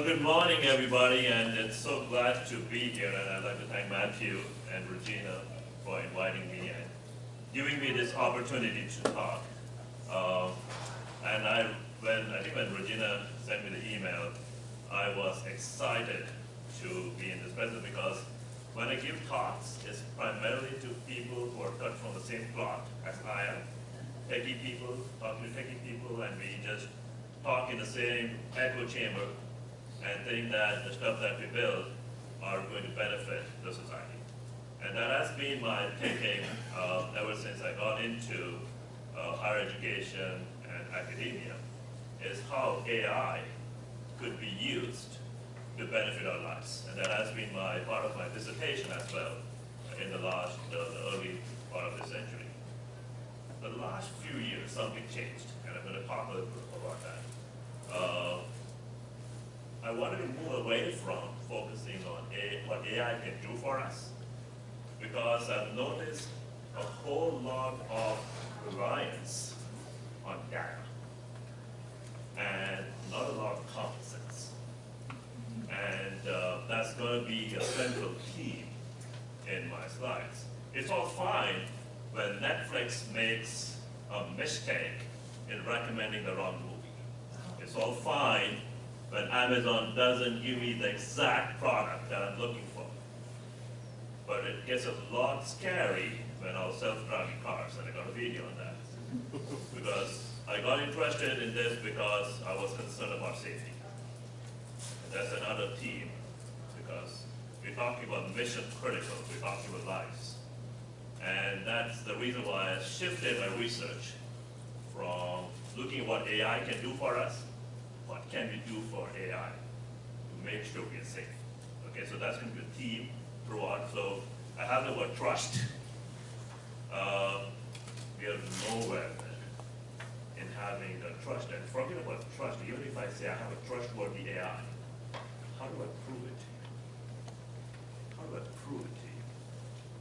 good morning, everybody, and it's so glad to be here. And I'd like to thank Matthew and Regina for inviting me and giving me this opportunity to talk. And I think when Regina sent me the email, I was excited to be in this presence because when I give talks, it's primarily to people who are cut from the same cloth as I am. Techie people, talking to techie people, and we just talk in the same echo chamber and think that the stuff that we build are going to benefit the society. And that has been my thinking ever since I got into higher education and academia, is how AI could be used to benefit our lives. And that has been part of my dissertation as well in the early part of this century. The last few years, something changed, and I'm going to talk a little bit about that. I wanted to move away from focusing on what AI can do for us, because I've noticed a whole lot of reliance on data, and not a lot of common sense. And that's going to be a central theme in my slides. It's all fine when Netflix makes a mistake in recommending the wrong movie. It's all fine when Amazon doesn't give me the exact product that I'm looking for. But it gets a lot scary when I was self-driving cars, and I got a video on that. Because I got interested in this because I was concerned about safety. That's another theme, because we're talking about mission critical, we're talking about lives. And that's the reason why I shifted my research from looking at what AI can do for us, what can we do for AI to make sure we're safe. Okay, so that's going to be a theme throughout. So I have the word trust. We are nowhere in having the trust. And forget about trust. Even if I say I have a trustworthy AI, how do I prove it to you? How do I prove it to you?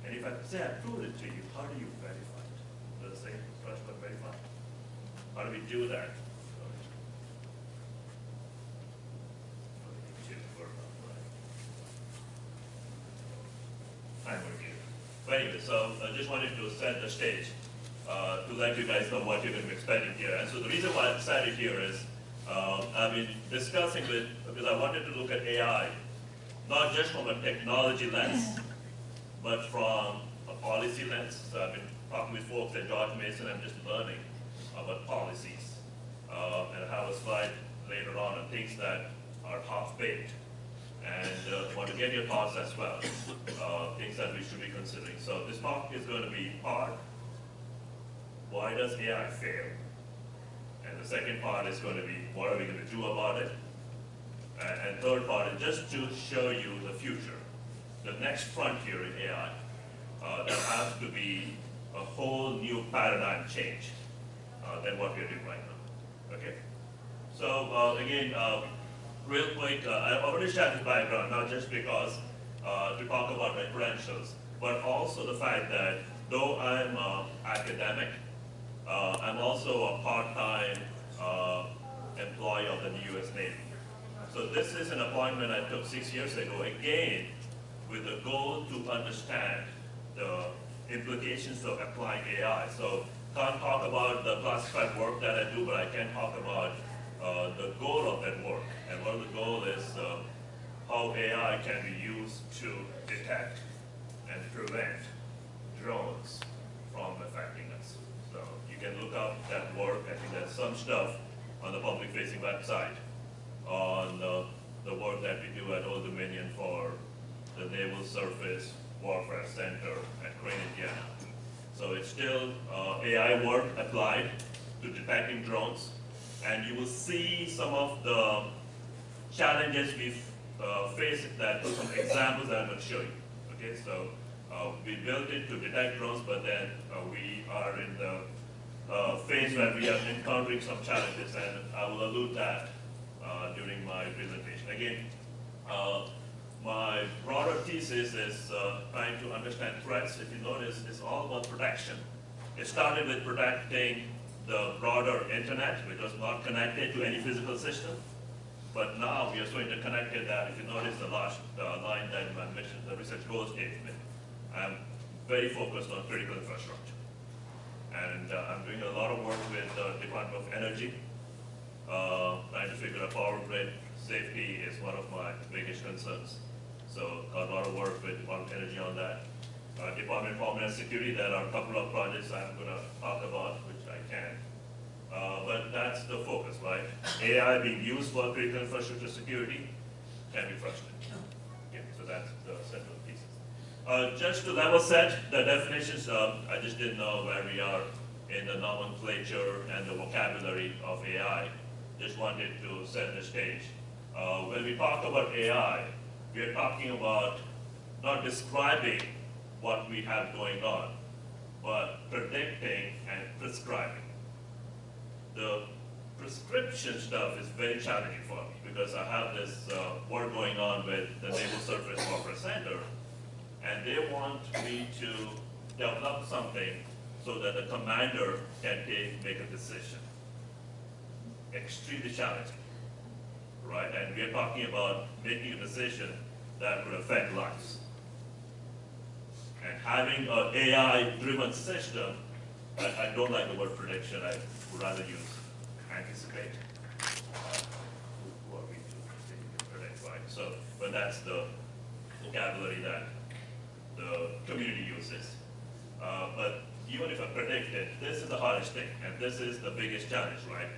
And if I say I proved it to you, how do you verify it? Does it say trust but verify? How do we do that? But anyway, so I just wanted to set the stage to let you guys know what you're going to be expecting here. And so the reason why I decided here is I've been discussing with, because I wanted to look at AI, not just from a technology lens, but from a policy lens. So I've been talking with folks at George Mason. I'm just learning about policies. And I have a slide later on things that are half-baked. And want to get your thoughts as well, things that we should be considering. So this talk is going to be part, why does AI fail? And the second part is going to be, what are we going to do about it? And third part is just to show you the future, the next frontier in AI. There has to be a whole new paradigm change than what we are doing right now. Okay? So again, real quick, I already shared the background, not just because to talk about my credentials, but also the fact that though I'm an academic, I'm also a part-time employee of the US Navy. So this is an appointment I took 6 years ago, again, with the goal to understand the implications of applying AI. So can't talk about the classified work that I do, but I can talk about the goal of that work. And one of the goals is how AI can be used to detect and prevent drones from affecting us. So you can look up that work. I think there's some stuff on the public-facing website on the work that we do at Old Dominion for the Naval Surface Warfare Center at Crane, Indiana. So it's still AI work applied to detecting drones. And you will see some of the challenges we've faced that some examples that I'm going to show you. Okay, so we built it to detect drones, but then we are in the phase where we are encountering some challenges, and I will allude that during my presentation. Again, my broader thesis is trying to understand threats. If you notice, it's all about protection. It started with protecting the broader internet, which was not connected to any physical system. But now we are so interconnected that if you notice the last line that in my mission, the research goal statement, I'm very focused on critical infrastructure. And I'm doing a lot of work with the Department of Energy, trying to figure out power grid safety is one of my biggest concerns. So got a lot of work with Department of Energy on that. Department of Homeland Security, there are a couple of projects I'm going to talk about, which I can. But that's the focus, right? AI being used for critical infrastructure security can be frustrating. Okay, so that's the central pieces. Just to level set the definitions, I just didn't know where we are in the nomenclature and the vocabulary of AI. Just wanted to set the stage. When we talk about AI, we are talking about not describing what we have going on, but predicting and prescribing. The prescription stuff is very challenging for me because I have this work going on with the Naval Surface Warfare Center, and they want me to develop something so that the commander can make a decision. Extremely challenging, right? And we are talking about making a decision that would affect lives. And having an AI-driven system, I don't like the word prediction, I would rather use anticipate. Who are we to predict, right? So, but that's the vocabulary that the community uses. But even if I predict it, this is the hardest thing, and this is the biggest challenge, right?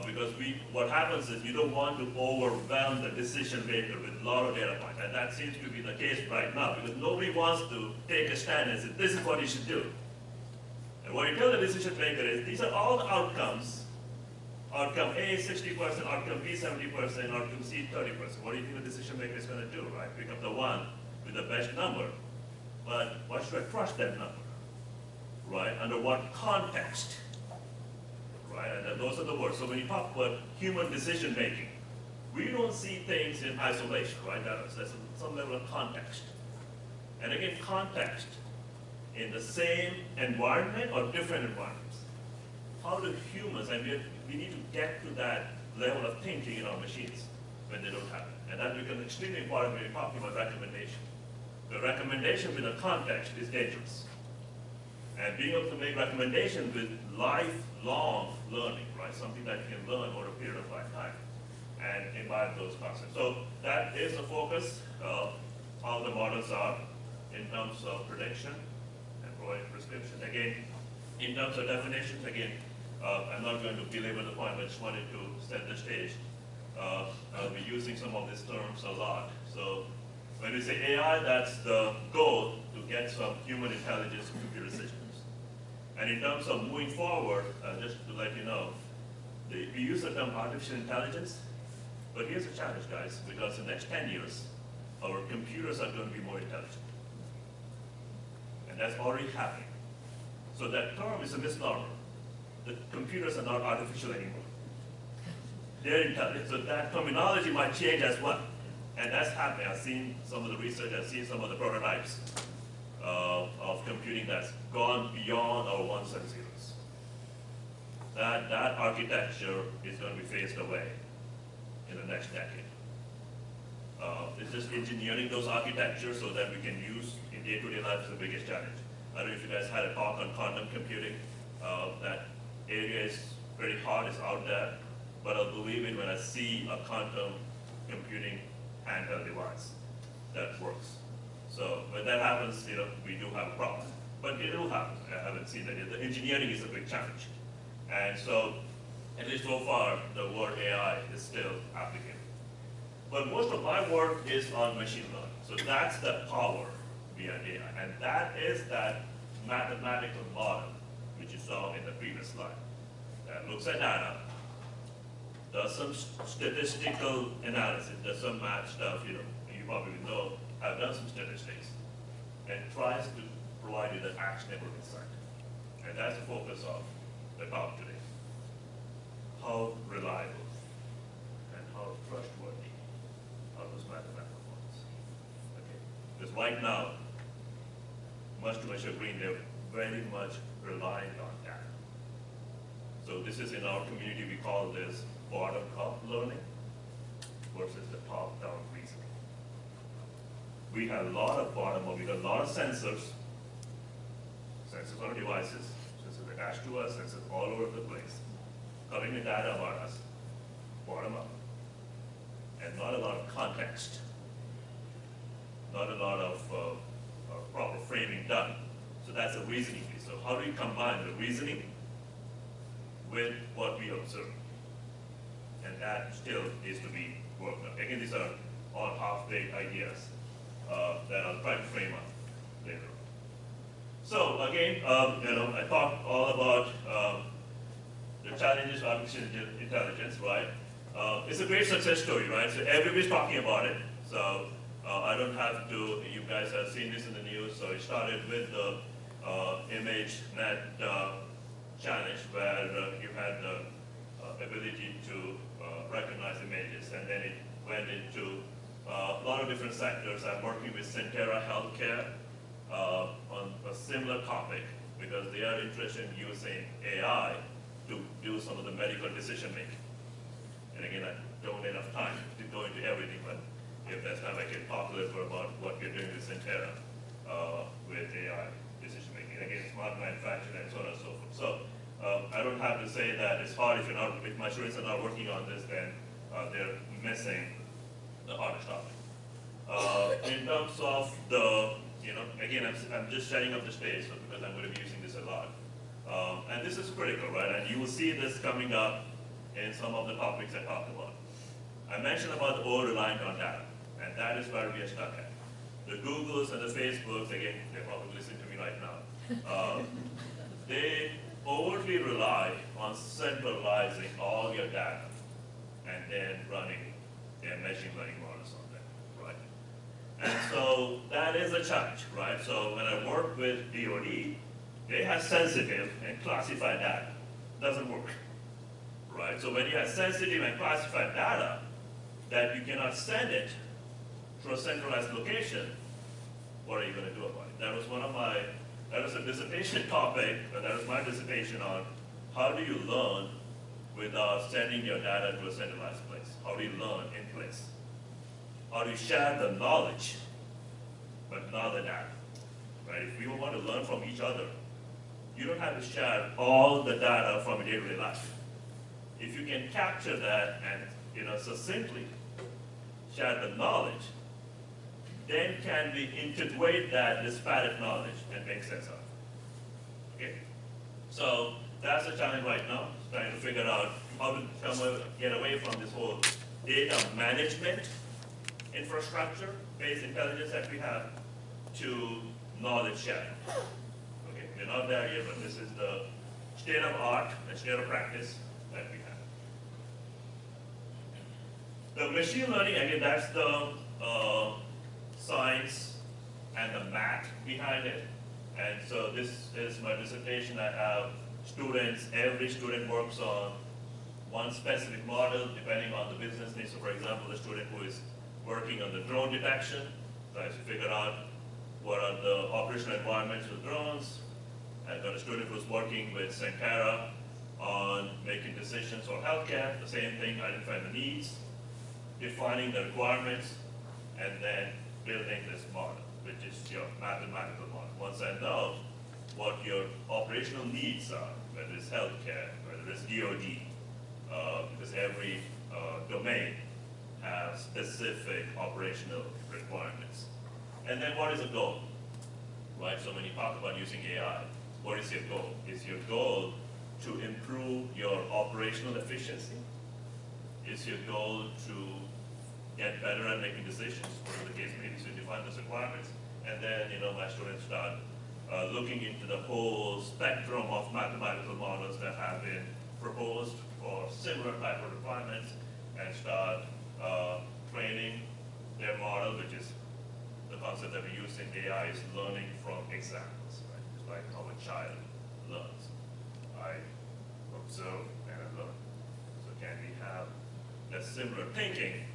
Because what happens is you don't want to overwhelm the decision maker with a lot of data points, and that seems to be the case right now, because nobody wants to take a stand and say, this is what you should do. And what you tell the decision maker is, these are all the outcomes. Outcome A, 60%, outcome B, 70%, outcome C, 30%. What do you think the decision maker is going to do, right? Pick up the one with the best number. But why should I trust that number, right? Under what context? Right, and those are the words. So when you talk about human decision making, we don't see things in isolation, right? There's some level of context. And again, context in the same environment or different environments. How do humans, and we need to get to that level of thinking in our machines when they don't have it. And that becomes extremely important when you're talking about recommendation. The recommendation with a context is dangerous. And being able to make recommendations with lifelong learning, right? Something that you can learn over a period of lifetime and imbibe those concepts. So that is the focus of how the models are in terms of prediction and providing prescription. Again, in terms of definitions, again, I'm not going to belabor the point, but I just wanted to set the stage. I'll be using some of these terms a lot. So when we say AI, that's the goal to get some human intelligence in computer systems. And in terms of moving forward, just to let you know, we use the term artificial intelligence, but here's the challenge, guys, because in the next 10 years, our computers are going to be more intelligent. And that's already happening. So that term is a misnomer. The computers are not artificial anymore. They're intelligent, so that terminology might change as well. And that's happening. I've seen some of the research, I've seen some of the prototypes of computing that's gone beyond our ones and zeros. That architecture is going to be phased away in the next decade. It's just engineering those architectures so that we can use in day-to-day life is the biggest challenge. I don't know if you guys had a talk on quantum computing. That area is pretty hard, it's out there, but I'll believe it when I see a quantum computing handheld device that works. So when that happens, we do have a problem. But it will happen. I haven't seen that yet. The engineering is a big challenge. And so, at least so far, the word AI is still applicable. But most of my work is on machine learning. So that's the power behind AI. And that is that mathematical model, which you saw in the previous slide, that looks at data, does some statistical analysis, does some math stuff, you probably know, I've done some statistics, and tries to provide you the actionable insight. And that's the focus of the talk today. How reliable and how trustworthy are those mathematical models? Okay. Because right now, much to my chagrin, they're very much reliant on data. So this is in our community, we call this bottom-up learning. versus the top-down reasoning. We have a lot of bottom-up, we got a lot of sensors on devices, sensors attached to us, sensors all over the place, collecting data about us, bottom-up, and not a lot of context, not a lot of proper framing done. So that's a reasoning piece. So how do we combine the reasoning with what we observe? And that still needs to be worked on. Again, these are all half-baked ideas that I'll try to frame up later on. So again, I talked all about the challenges of artificial intelligence, right? It's a great success story, right? So everybody's talking about it. So I don't have to, you guys have seen this in the news. So it started with the ImageNet challenge where you had the ability to recognize images, and then it went into a lot of different sectors. I'm working with Centera Healthcare on a similar topic because they are interested in using AI to do some of the medical decision making. And again, I don't have enough time to go into everything, but if there's time, I can talk a little bit about what we're doing with Centera with AI decision making. Again, smart manufacturing and so on and so forth. So I don't have to say that it's hard if my students are not working on this, then they're missing the hardest topic. In terms of the, again, I'm just setting up the stage so because I'm going to be using this a lot. And this is critical, right? And you will see this coming up in some of the topics I talked about. I mentioned about the over-reliance on data, and that is where we are stuck at. The Googles and the Facebooks, again, they're probably listening to me right now. They overly rely on centralizing all your data and then running their machine learning models on them, right? And so that is a challenge, right? So when I work with DoD, they have sensitive and classified data. Doesn't work, right? So when you have sensitive and classified data that you cannot send it to a centralized location, what are you going to do about it? That was a dissertation topic, but that was my dissertation on how do you learn without sending your data to a centralized place? How do you learn in place? How do you share the knowledge, but not the data, right? If we want to learn from each other, you don't have to share all the data from your day-to-day life. If you can capture that and succinctly share the knowledge, then can we integrate that disparate knowledge and make sense of it? Okay? So that's the challenge right now, trying to figure out how to get away from this whole data management infrastructure-based intelligence that we have to knowledge sharing. Okay, we're not there yet, but this is the state of art and state of practice that we have. The machine learning, again, that's the science and the math behind it. And so this is my dissertation. I have students, every student works on one specific model depending on the business needs. So for example, the student who is working on the drone detection tries to figure out what are the operational environments for drones. I've got a student who's working with Centera on making decisions for healthcare. The same thing, identifying the needs, defining the requirements, and then building this model, which is your mathematical model. Once I know what your operational needs are, whether it's healthcare, whether it's DoD, because every domain has specific operational requirements. And then what is the goal? Right, so when you talk about using AI, what is your goal? Is your goal to improve your operational efficiency? Is your goal to get better at making decisions, whatever the case may be, so you define those requirements. And then, my students start looking into the whole spectrum of mathematical models that have been proposed for similar type of requirements and start training their model, which is the concept that we use in AI is learning from examples, right? It's like how a child learns. I observe and I learn. So can we have that similar thinking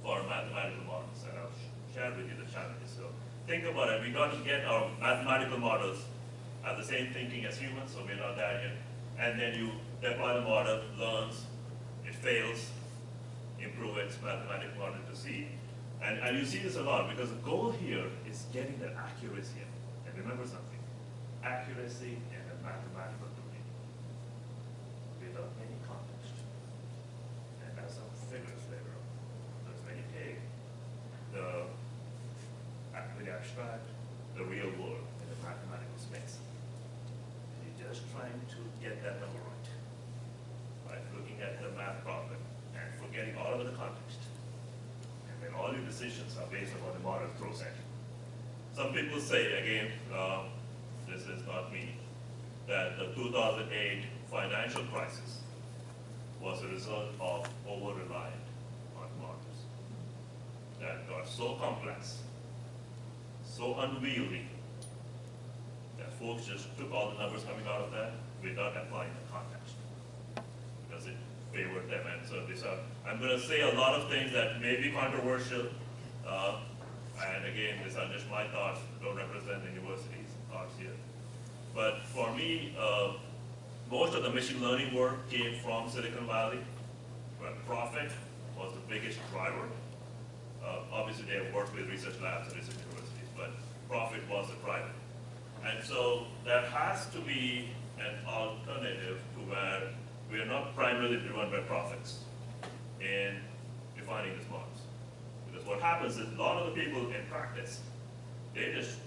for mathematical models? And I'll share with you the challenges. So think about it. We got to get our mathematical models have the same thinking as humans, so we're not there yet. And then you deploy the model, learns, it fails, improve it, its mathematical model to see. And you see this a lot because the goal here is getting the accuracy. And remember something, accuracy in a mathematical domain without any context. And as some figures later on. Because when you take the very abstract, the real world in the mathematical space, you're just trying to get that number right. By looking at the math problem and forgetting all of the context. And then all your decisions are based on what the model throws at you. Some people say, again, this is not me, that the 2008 financial crisis was a result of over-reliance on models that got so complex, so unwieldy, that folks just took all the numbers coming out of that without applying the context, because it favored them. And so I'm going to say a lot of things that may be controversial, and again, these are just my thoughts, don't represent the university's thoughts here. But for me, most of the machine learning work came from Silicon Valley, where profit was the biggest driver. Obviously, they have worked with research labs and research universities, but profit was the driver. And so there has to be an alternative to where we are not primarily driven by profits in defining these models. Because what happens is a lot of the people in practice, they just,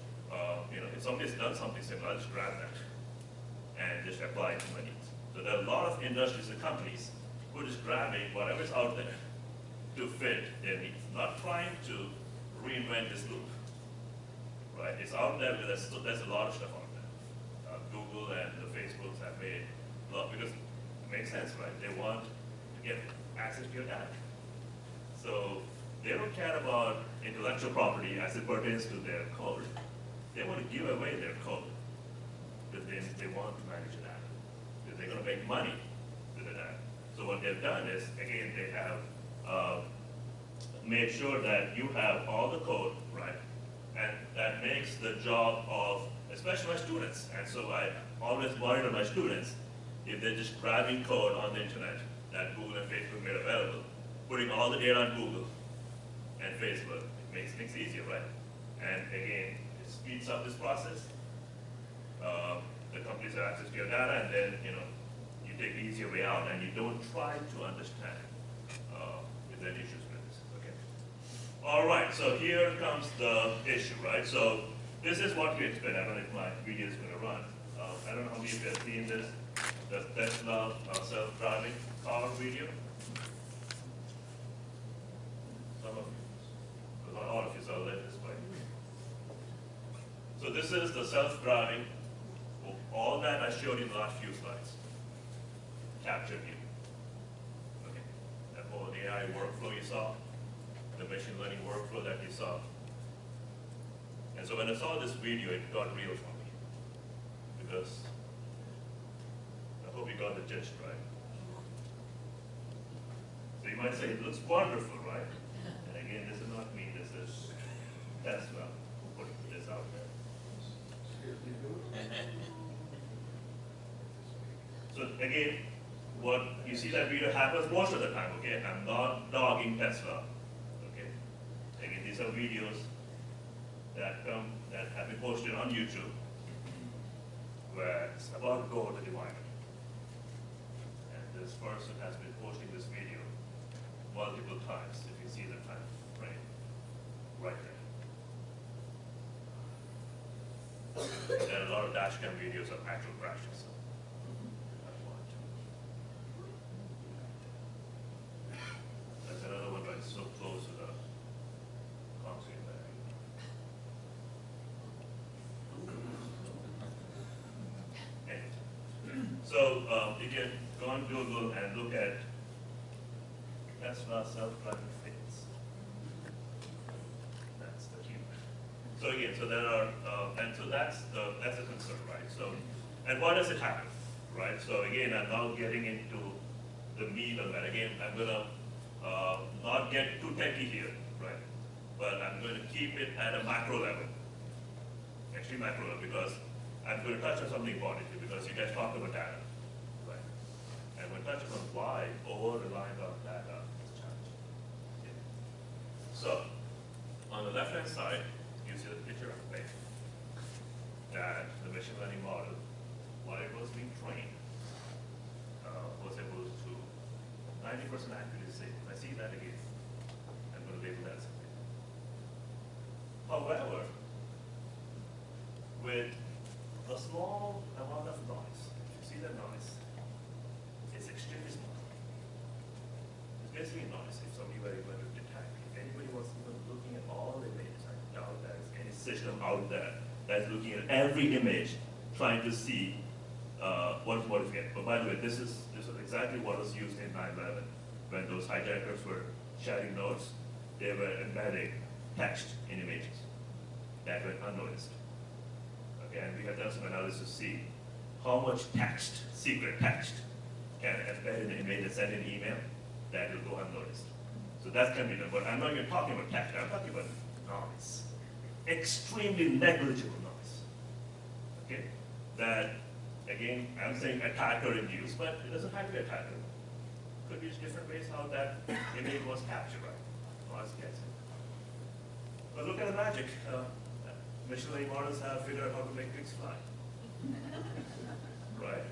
if somebody's done something similar, I'll just grab that and just apply it to my needs. So there are a lot of industries and companies who are just grabbing whatever's out there to fit their needs, not trying to reinvent this loop. Right? It's out there because there's a lot of stuff out there. Google and the Facebooks have made a lot, because it makes sense, right? They want to get access to your data. So they don't care about intellectual property as it pertains to their code. They want to give away their code because they want to manage the data. Because they're going to make money with the data. So what they've done is, again, they have made sure that you have all the code, right? And that makes the job of, especially my students. And so I always worry to my students, if they're just grabbing code on the internet that Google and Facebook made available, putting all the data on Google and Facebook, it makes things easier, right? And again, it speeds up this process. The companies have access to your data, and then you take the easier way out, and you don't try to understand if there are issues with this. Okay. All right. So here comes the issue, right? So this is what we expect. I don't know if my video is going to run. I don't know how many of you have seen this. The Tesla self-driving car video. Some of you, but not all of you, so I'll let this play. So this is the self-driving. All that I showed you in the last few slides. Captured you. Okay. That whole AI workflow you saw, the machine learning workflow that you saw. And so when I saw this video, it got real for me. Because I hope you got the gist, right? So you might say, it looks wonderful, right? And again, this is not me, this is Tesla who put this out there. So again, what you see that video happens most of the time, okay? I'm not dogging Tesla, okay? Again, these are videos that have been posted on YouTube where it's about to go to the divider. And this person has been posting this video multiple times, if you see the time frame right there. There are a lot of dashcam videos of actual crashes. That's another one right so close to the concrete there. Anyway. So you can go on Google and look at Tesla self-driving fails. That's the keyword. So again, so there are, and so that's a concern, right? So, and why does it happen, right? So again, I'm now getting into the meat of that. Again, I'm gonna not get too techy here, right? But I'm going to keep it at a macro level, actually macro level, because I'm going to touch on something important here, because you guys talk about data, right? And we're touching on why over-reliance on data is challenging. So, on the left-hand side, you see the picture of plane that the machine learning model, while it was being trained, was able to 90% accuracy. If I see that again, I'm going to label that as a plane. However, with a small amount of noise, if you see that noise, it's extremely small. It's basically noise if somebody were able to detect. If anybody was even looking at all the images, I doubt there's any system out there that's looking at every image, trying to see what is getting. But by the way, this was exactly what was used in 9/11 when those hijackers were sharing notes. They were embedding text in images that went unnoticed. Okay, and we have done some analysis to see how much text, secret text, can embed in an image and send an email that will go unnoticed. So that can be done. But I'm not even talking about text. I'm talking about noise. Extremely negligible noise. Okay? That, again, I'm saying attacker induced, but it doesn't have to be attacker. Could be different ways how that image was captured, right? Noise gets it. But look at the magic. Machine learning models have figured out how to make pigs fly. Right?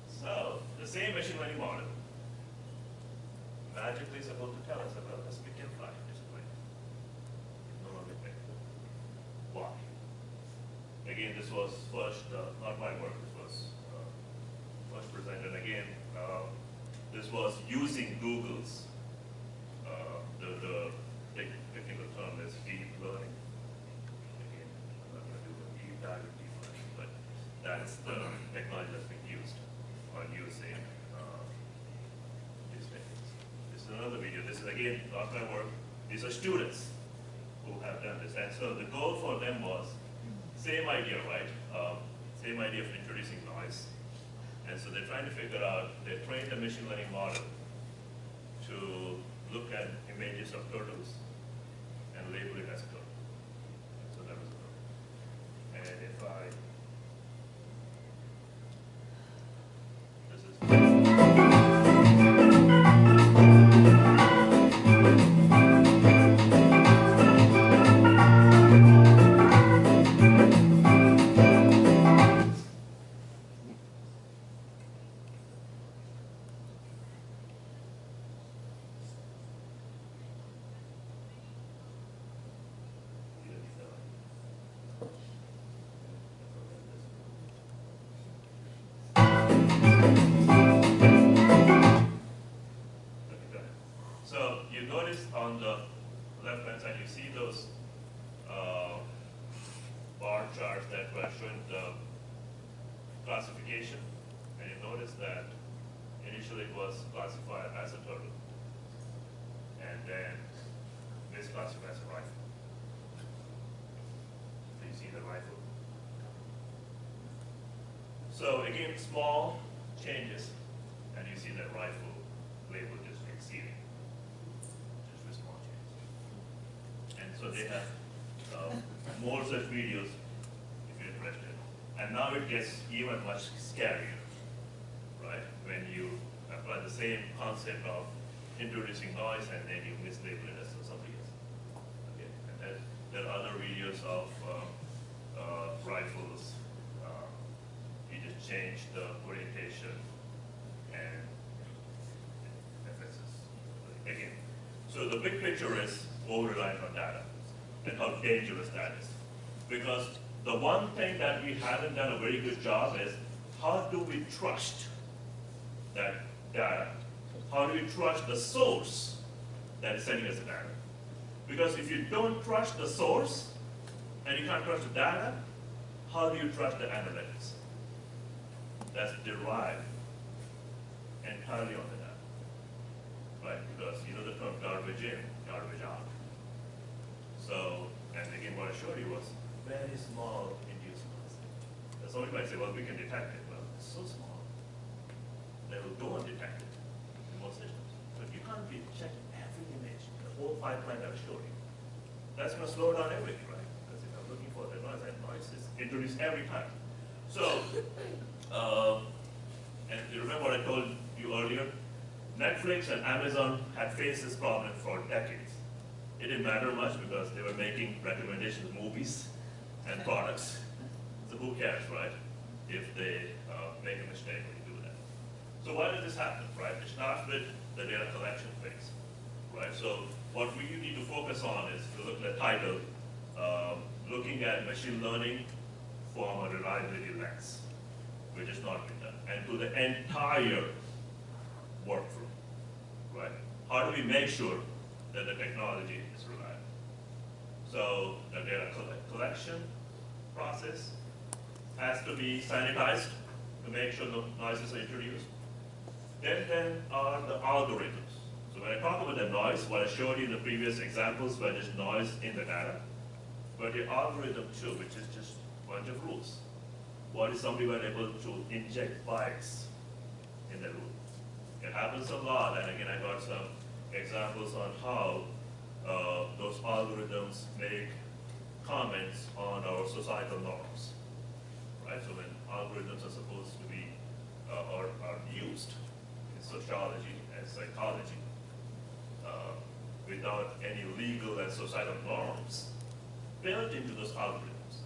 So, the same machine learning model magically is able to tell us about this pig can fly. It's a plane. No longer pig. Why? Again, this was first, not my work, this was first presented again. This was using Google's, the technical term is deep learning. Again, I'm not going to do a deep dive in deep learning, but that's the technology that's being used on using these techniques. This is another video. This is again not my work. These are students who have done this. And so the goal for them was same idea, right? Same idea of introducing noise. And so they're trying to figure out, they trained a machine learning model to look at images of turtles and label it as a turtle. So that was a turtle. And if I, this is, so you notice on the left-hand side, you see those bar charts that were showing the classification, and you notice that initially it was classified as a turtle, and then misclassified as a rifle. So you see the rifle. So again, small changes, and you see that rifle label just exceeding. Just with small changes. And so they have more such videos if you're interested. And now it gets even much scarier, right? When you apply the same concept of introducing noise and then you mislabel it as something else. Okay. And then there are other videos of rifles. You just change the orientation and FSS. Again, so the big picture is over-reliant on data and how dangerous that is. Because the one thing that we haven't done a very good job is how do we trust that data? How do we trust the source that is sending us the data? Because if you don't trust the source and you can't trust the data, how do you trust the analytics? That's derived entirely on the data, right? Because you know the term garbage in, garbage out. So, and again, what I showed you was very small inducements. So somebody might say, well, we can detect it. Well, it's so small that we don't detect it in most systems. So if you can't be checking every image, the whole pipeline that I showed you, that's going to slow down everything, right? Because if I'm looking for the noise, that noise is introduced every time. So, and you remember what I told you earlier? Netflix and Amazon had faced this problem for decades. It didn't matter much because they were making recommendations of movies and products. So who cares, right, if they make a mistake when you do that. So why does this happen, right? It starts with the data collection phase, right? So what we need to focus on is, if you look at the title, looking at machine learning from a reliability lens, which is not been done, and to the entire workflow, right? How do we make sure that the technology is reliable? So the data collection process has to be sanitized to make sure no noises are introduced. Then are the algorithms. So when I talk about the noise, what I showed you in the previous examples were just noise in the data, but the algorithm too, which is just a bunch of rules. What if somebody were able to inject bias in the rule? It happens a lot, and again, I got some examples on how those algorithms make comments on our societal norms, right? So when algorithms are supposed to be, or are used in sociology and psychology, without any legal and societal norms built into those algorithms,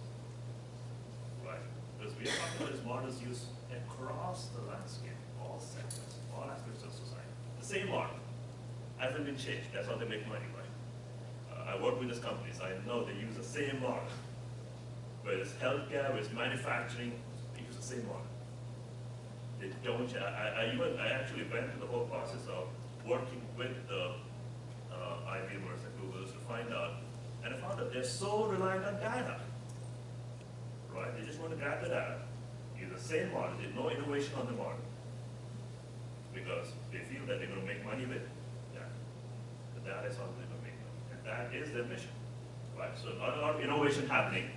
right? Because we are talking about these models used across the landscape, all sectors, all aspects of society. The same model hasn't been changed. That's how they make money, right? I work with these companies. I know they use the same model. Whether it's healthcare, whether it's manufacturing, they use the same model. They don't. I actually went through the whole process of working with the IBMers and Googles to find out, and I found that they're so reliant on data, right? They just want to grab the data, use the same model, there's no innovation on the model, because they feel that they're going to make money with data. The data is how they're going to make money, and that is their mission, right? So not a lot of innovation happening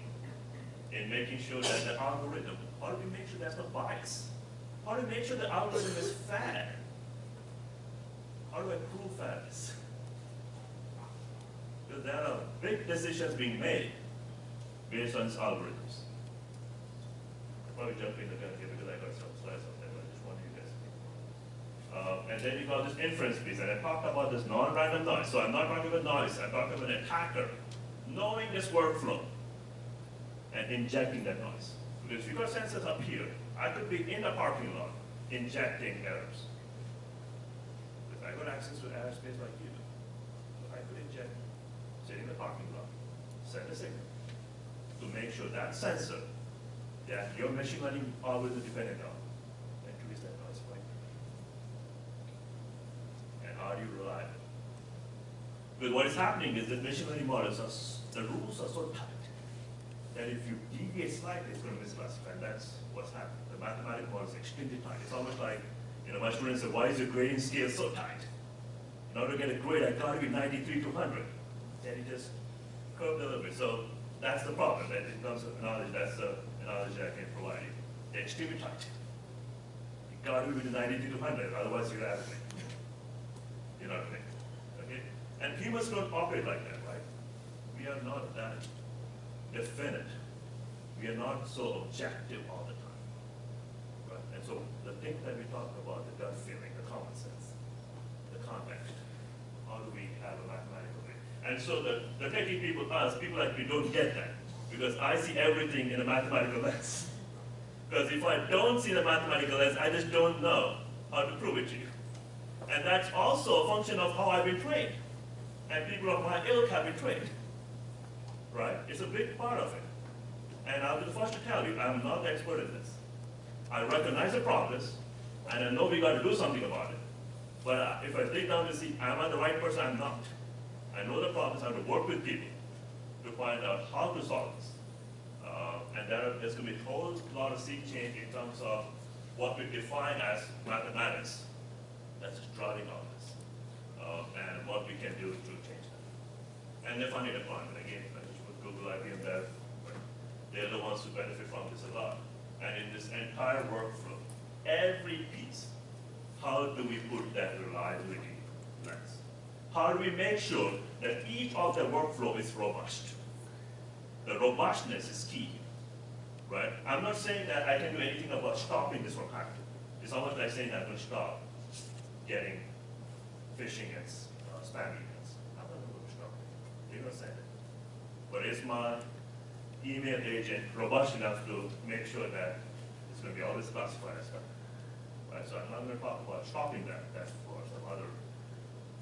in making sure that the algorithm, how do we make sure there's no bias? How do we make sure the algorithm is fair? How do I prove fairness? Because there are big decisions being made based on these algorithms. I'm probably jumping the gun here because I got some slides up there, but I just want you guys to. And then you got this inference piece, and I talked about this non-random noise. So I'm not talking about noise, I'm talking about an attacker knowing this workflow and injecting that noise. Because if you got sensors up here, I could be in a parking lot injecting errors. If I got access to airspace like you do, so I could inject, sit in the parking lot, send a signal to make sure that sensor that your machine learning algorithm dependent on introduce that noise point. And are you reliable? Because what is happening is that machine learning models the rules are so tight that if you deviate slightly, it's going to misclassify. And that's what's happening. The mathematical model is extremely tight. It's almost like, my students say, why is your grading scale so tight? In order to get a grade, I got to be 93 to 100. Then you just curved a little bit. So that's the problem. That it comes with knowledge. That's the analogy I can provide you. They're extremely tight. You got to be the 93 to 100, otherwise you're average. You know what I mean? Okay? And humans don't operate like that, right? We are not that definite. We are not so objective all the time. Right? And so the thing that we talk about, the gut feeling, the common sense, the context, how do we have a mathematical way? And so the techie people, people like me don't get that, because I see everything in a mathematical lens. Because if I don't see the mathematical lens, I just don't know how to prove it to you. And that's also a function of how I've been trained. And people of my ilk have been trained. Right? It's a big part of it. And I'll be the first to tell you, I'm not the expert in this. I recognize the progress, and I know we got to do something about it. But if I dig down to see, am I the right person? I'm not. I know the problems. I have to work with people to find out how to solve this. And there's going to be a whole lot of sea change in terms of what we define as mathematics. That's just driving all this. And what we can do to change that. And they're funny deployment. Again, I just put Google, IBM there. They're the ones who benefit from this a lot. And in this entire workflow, every piece, how do we put that reliability lens? How do we make sure that each of the workflow is robust? The robustness is key, right? I'm not saying that I can do anything about stopping this from happening. It's almost like saying I'm going to stop getting phishing and spam emails. I'm not going to stop it. you're going to send it. But is my email agent robust enough to make sure that it's going to be always classified as spam? Right, so I'm not going to talk about stopping that. That's for some other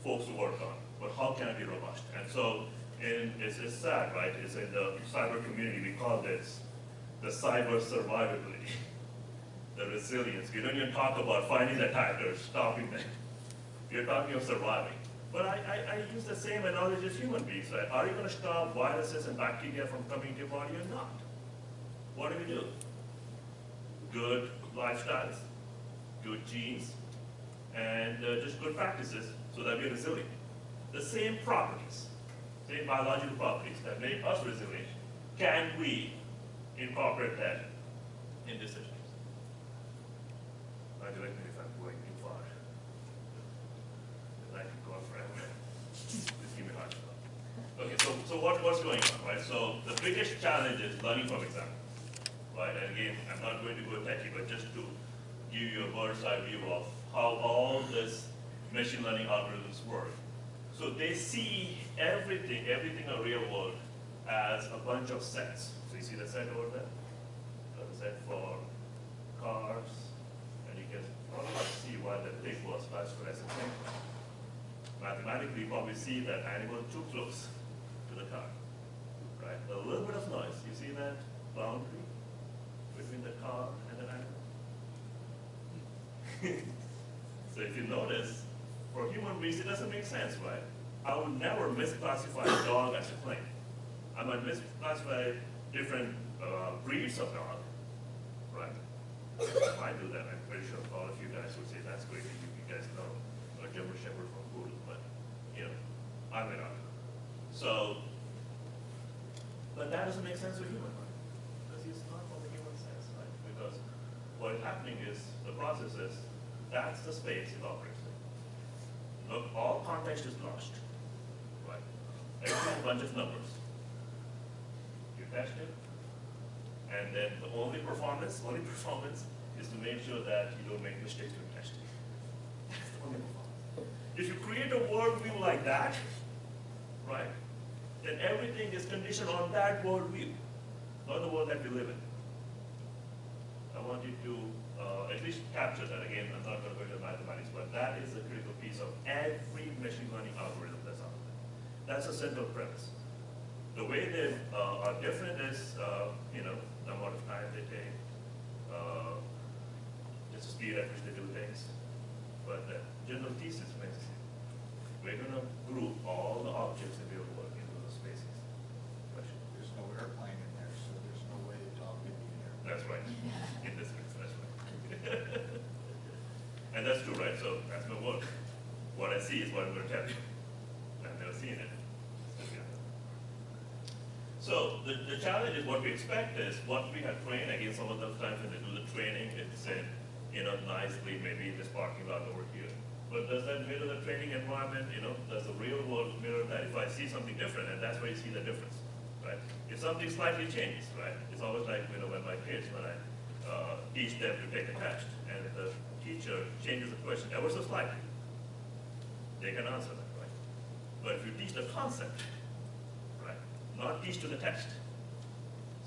folks to work on. But how can it be robust? And so it's sad, right? It's in the cyber community, we call this the cyber survivability, the resilience. We don't even talk about finding the attackers, stopping them. We're talking of surviving. But I use the same analogy as human beings, right? Are you going to stop viruses and bacteria from coming to your body or not? What do we do? Good lifestyles, good genes, and just good practices so that we're resilient. The same properties, same biological properties that make us resilient, can we incorporate that in decisions? Direct me if I'm going too far. I can go on forever. Just give me a hard time. Okay, so what's going on, right? So the biggest challenge is learning from examples, right? And again, I'm not going to go techy, but just to give you a bird's eye view of how all this machine learning algorithms work. So they see everything in the real world as a bunch of sets. So you see the set over there? The set for cars, and you can probably see why the thing was faster as a thing. Mathematically, you probably see that animal too close to the car, right? A little bit of noise. You see that boundary between the car and the animal? So if you notice, for human beings, it doesn't make sense, right? I would never misclassify a dog as a plane. I might misclassify different breeds of dog, right? I might do that. I'm pretty sure all of you guys would say that's great. You guys know a German Shepherd from Poodle, but I may not. So, but that doesn't make sense for human, right? Because it's not from the human sense, right? Because what is happening is the process is that's the space it operates in. Look, all context is lost, right? Everything's a bunch of numbers. You test it, and then the only performance is to make sure that you don't make mistakes when testing. That's the only performance. If you create a worldview like that, right, then everything is conditioned on that worldview, not the world that we live in. I want you to at least capture that. Again, I'm not going to go into mathematics, but that is a critical piece of every machine learning algorithm that's out there. That's a central premise. The way they are different is, the amount of time they take, just the speed at which they do things. But the general thesis remains the same. We're going to group all the objects in real world into those spaces. Question? There's no airplane in there, so there's no way the dog can be there. That's right. In this case, that's right. And that's true, right? So that's my work. What I see is what I'm going to tell you. I've never seen it. So the challenge is what we expect is what we have trained. Again, some of the times when they do the training, it's said, nicely, maybe in this parking lot over here. But does that mirror the training environment? Does the real world mirror that? If I see something different, and that's where you see the difference, right? If something slightly changes, right? It's always like, when my kids, when I teach them to take a test, and if the teacher changes the question ever so slightly, they can answer that, right? But if you teach the concept, right, not teach to the test.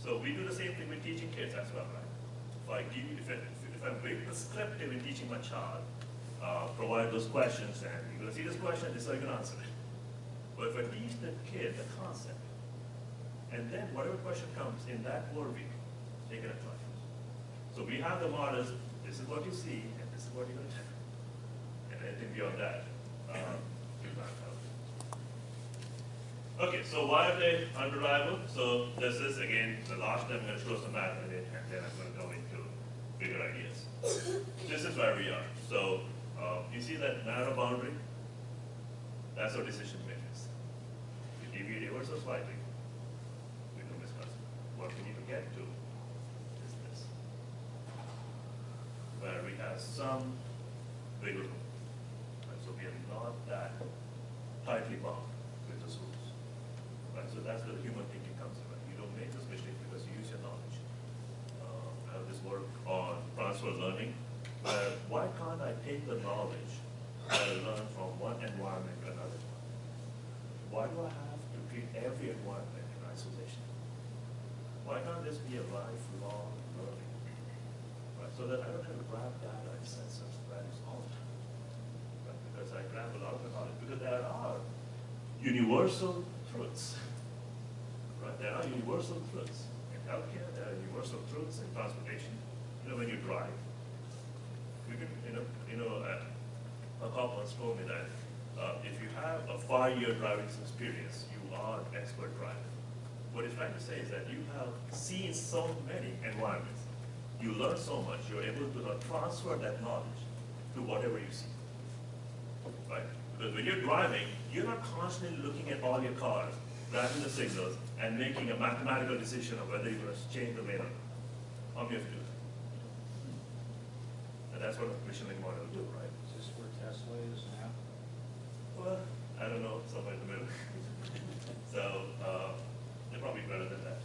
So we do the same thing with teaching kids as well, right? If I'm very prescriptive in teaching my child, provide those questions, and you're going to see this question, this is how you're going to answer it. But if I teach the kid the concept, and then whatever question comes in that worldview, they can apply it. So we have the models, this is what you see, and this is what you're going to tell. And anything beyond that, you can't help. Okay, so why are they unreliable? So this is, again, the last time I'm going to show some math in it, and then I'm going to go into bigger ideas. This is where we are. So you see that narrow boundary? That's our decision makers. You deviate ever so slightly, we don't discuss it. What we need to get to is this, where we have some wiggle room. Right? So we are not that tightly bound with those rules. Right? So that's where the human thinking comes in. Right? You don't make those mistakes because you use your knowledge. I have this work on transfer learning. Why can't I take the knowledge that I learn from one environment to another? Why do I have to create treat every environment in isolation? Why can't this be a lifelong learning? Right? So that I don't have to grab data and sensors and values all the time. Right? Because I grab a lot of the knowledge, because there are universal truths. Right? There are universal truths in healthcare, there are universal truths in transportation. You know, when you drive, you can, a cop once told me that if you have a 5-year driving experience, you are an expert driver. What he's trying to say is that you have seen so many environments, you learn so much, you're able to transfer that knowledge to whatever you see, right? Because when you're driving, you're not constantly looking at all your cars, grabbing the signals, and making a mathematical decision of whether you're going to change the lane or not. How many of you do that? And that's what a machine learning model will do, right? Is this where Tesla is now? Well, I don't know, somewhere in the middle. So, they're probably better than that.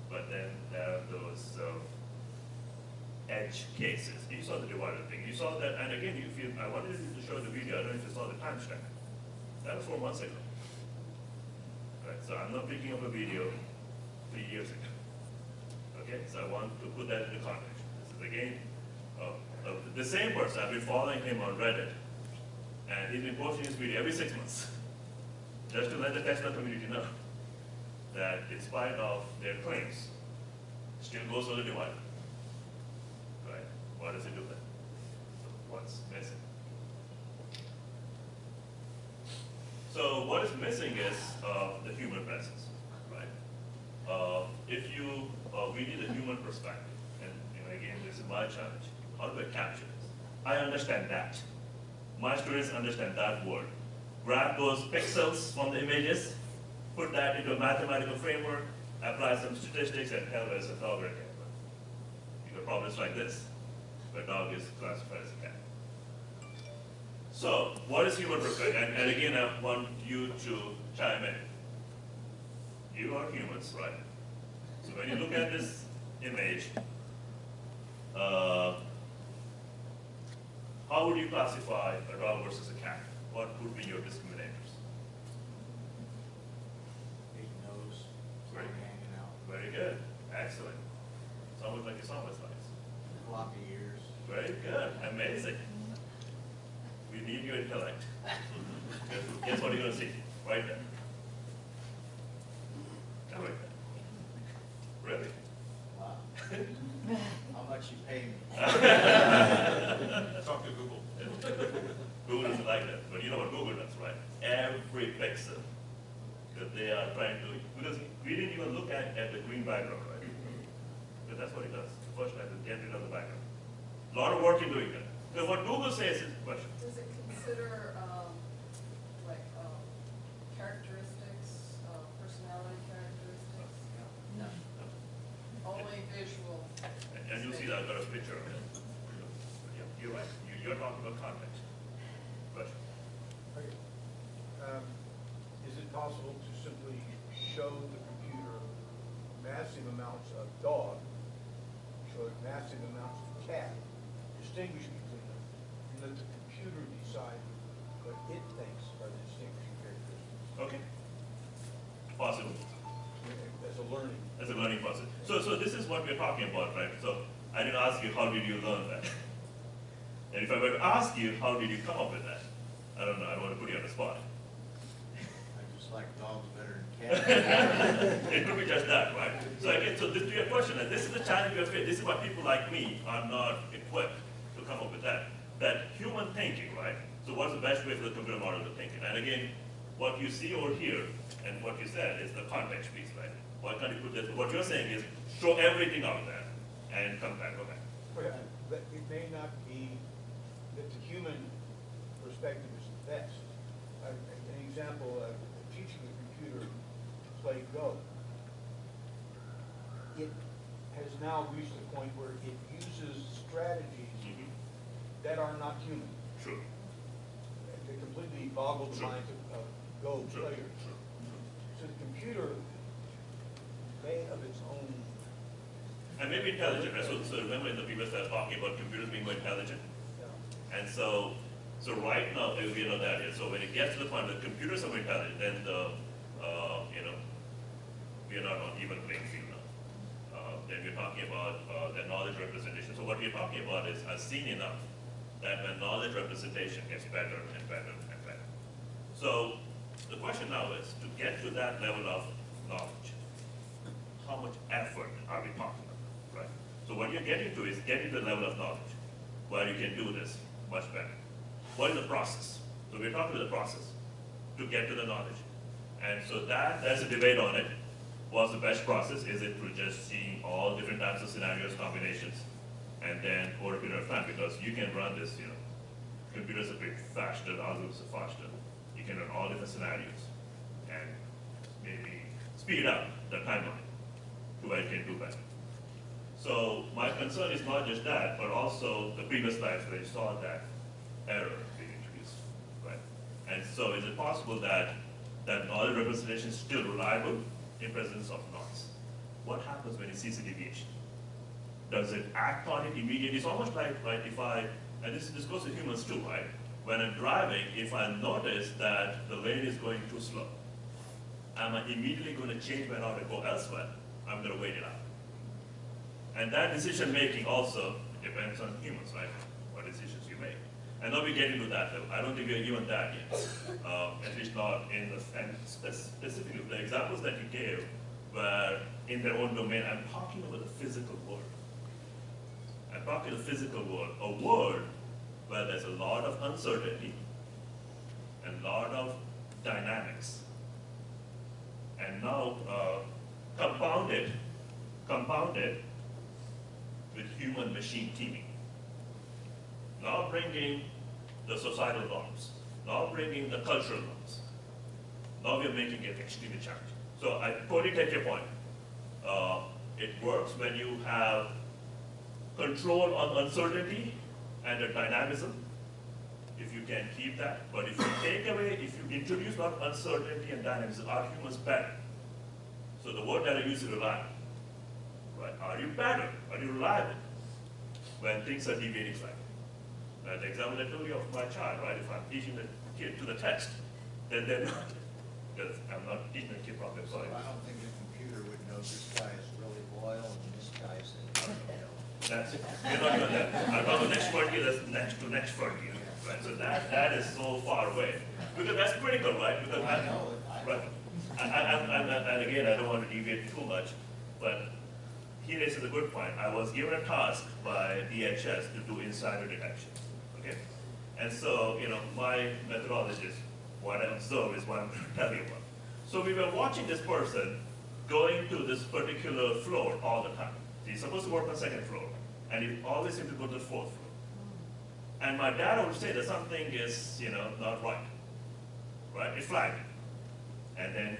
But then there are those edge cases. You saw the divider thing. You saw that, and again, I wanted you to show the video. I don't know if you saw the timestamp. That was 4 months ago. Right, so I'm not picking up a video 3 years ago. Okay, so I want to put that into context. This is again, the same person. I've been following him on Reddit, and he's been posting his video every 6 months, just to let the Tesla community know that in spite of their claims, still goes on the divider. Right? Why does it do that? So what's missing? So what is missing is the human presence, right? We need a human perspective, and again, this is my challenge. How do I capture this? I understand that. My students understand that word. Grab those pixels from the images, put that into a mathematical framework, apply some statistics, and tell us a dog or a cat. You got problems like this, where dog is classified as a cat. So, what is human perspective? And again, I want you to chime in. You are humans, right? So when you look at this image, how would you classify a dog versus a cat? What would be your discriminators? Big nose, Great. hanging out, Very good. Excellent. Sounds like your song was nice. floppy ears. Very good. Amazing. We need your intellect. Guess what you're going to see? Right there. Right there. Really? Wow. How much you pay me? Talk to Google. Google doesn't like that, but you know what Google does, right? Every pixel that they are trying to, because we didn't even look at the green background, right? But that's what it does. First, I have to get rid of the background. A lot of work in doing that. So what Google says is, question. Does it consider characteristics, personality characteristics? No. Only visual. And you'll see that I've got a picture of it. Yeah, you're right. You're talking about context. Question. Okay. Is it possible to simply show the computer massive amounts of dog, show it massive amounts of cat, distinguish between them, and let the computer decide what it thinks are the distinguishing characteristics? Okay. Possible. As a learning. As a learning process. So this is what we're talking about, right? So I didn't ask you how did you learn that. And if I were to ask you how did you come up with that, I don't know. I don't want to put you on the spot. I just like dogs better than cats. It could be just that, right? So again, so this, to your question, and this is the challenge we are facing. This is why people like me are not equipped to come up with that. That human thinking, right? So what's the best way for the computer model to think it? And again, what you see over here and what you said is the context piece, right? Why can't you put this? What you're saying is show everything out there and come back. Okay. But it may not be that the human perspective is the best. An example, teaching the computer to play Go. It has now reached the point where it uses strategies that are not human. True. They completely boggle the Sure. minds of Go True. players. True. So the computer may of its own. And maybe intelligent, right? So remember in the previous I was talking about computers being more intelligent? And so right now, we know that. So when it gets to the point that computers are more intelligent, then we are not on even playing field now. Then we're talking about the knowledge representation. So what we're talking about is I've seen enough that when knowledge representation gets better and better and better. So the question now is to get to that level of knowledge, how much effort are we talking about, right? So what you're getting to is getting to the level of knowledge where you can do this much better. What is the process? So we're talking about the process to get to the knowledge. And so there's a debate on it. What's the best process? Is it through just seeing all different types of scenarios, combinations, and then over a period of time? Because you can run this, computers are pretty faster, algorithms are faster. You can run all different scenarios and maybe speed up the timeline to where you can do better. So my concern is not just that, but also the previous slides where you saw that error being introduced, right? And so is it possible that knowledge representation is still reliable in presence of noise? What happens when it sees a deviation? Does it act on it immediately? It's almost like, right, and this goes to humans too, right? When I'm driving, if I notice that the lane is going too slow, am I immediately going to change my route and go elsewhere? I'm going to wait it out. And that decision making also depends on humans, right? What decisions you make. And now we get into that level. I don't think we're even that yet, at least not in the, and specifically the examples that you gave were in their own domain. I'm talking about the physical world. I'm talking the physical world, a world where there's a lot of uncertainty and a lot of dynamics. And now compounded with human-machine teaming. Now bringing the societal norms, now bringing the cultural norms. Now we're making it extremely challenging. So I totally take your point. It works when you have control on uncertainty and the dynamism, if you can keep that. But if you take away, if you introduce not uncertainty and dynamism, are humans better? So the word that I use is reliable. Right? Are you better? Are you reliable when things are deviating slightly? The example I told you of my child, right? If I'm teaching the kid to the test, then they're not, because I'm not teaching the kid properly, I'm sorry. I don't think a computer would know this guy is really loyal and this guy is, That's it. We're not doing that. I'm talking next 40 years, that's next to next 40 years, right? So that is so far away. Because that's critical, right? Because I know it. right. And again, I don't want to deviate too much, but he raises a good point. I was given a task by DHS to do insider detection, okay? And so, my methodology is what I observe is what I'm going to tell you about. So we were watching this person going to this particular floor all the time. He's supposed to work on second floor, and he always seemed to go to the fourth floor. And my dad would say that something is, not right. Right? It flagged. And then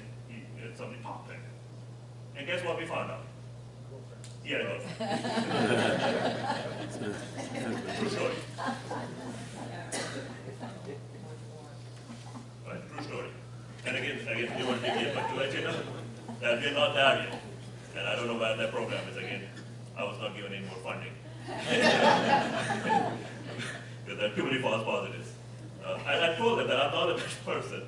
somebody talked to him. And guess what we found out? He had a girlfriend. True story. Right? True story. And again, you want to dig in, but to let you know that we're not there yet. And I don't know where that program is again. I was not given any more funding. Because there are too many false positives. I told them that I'm not the best person,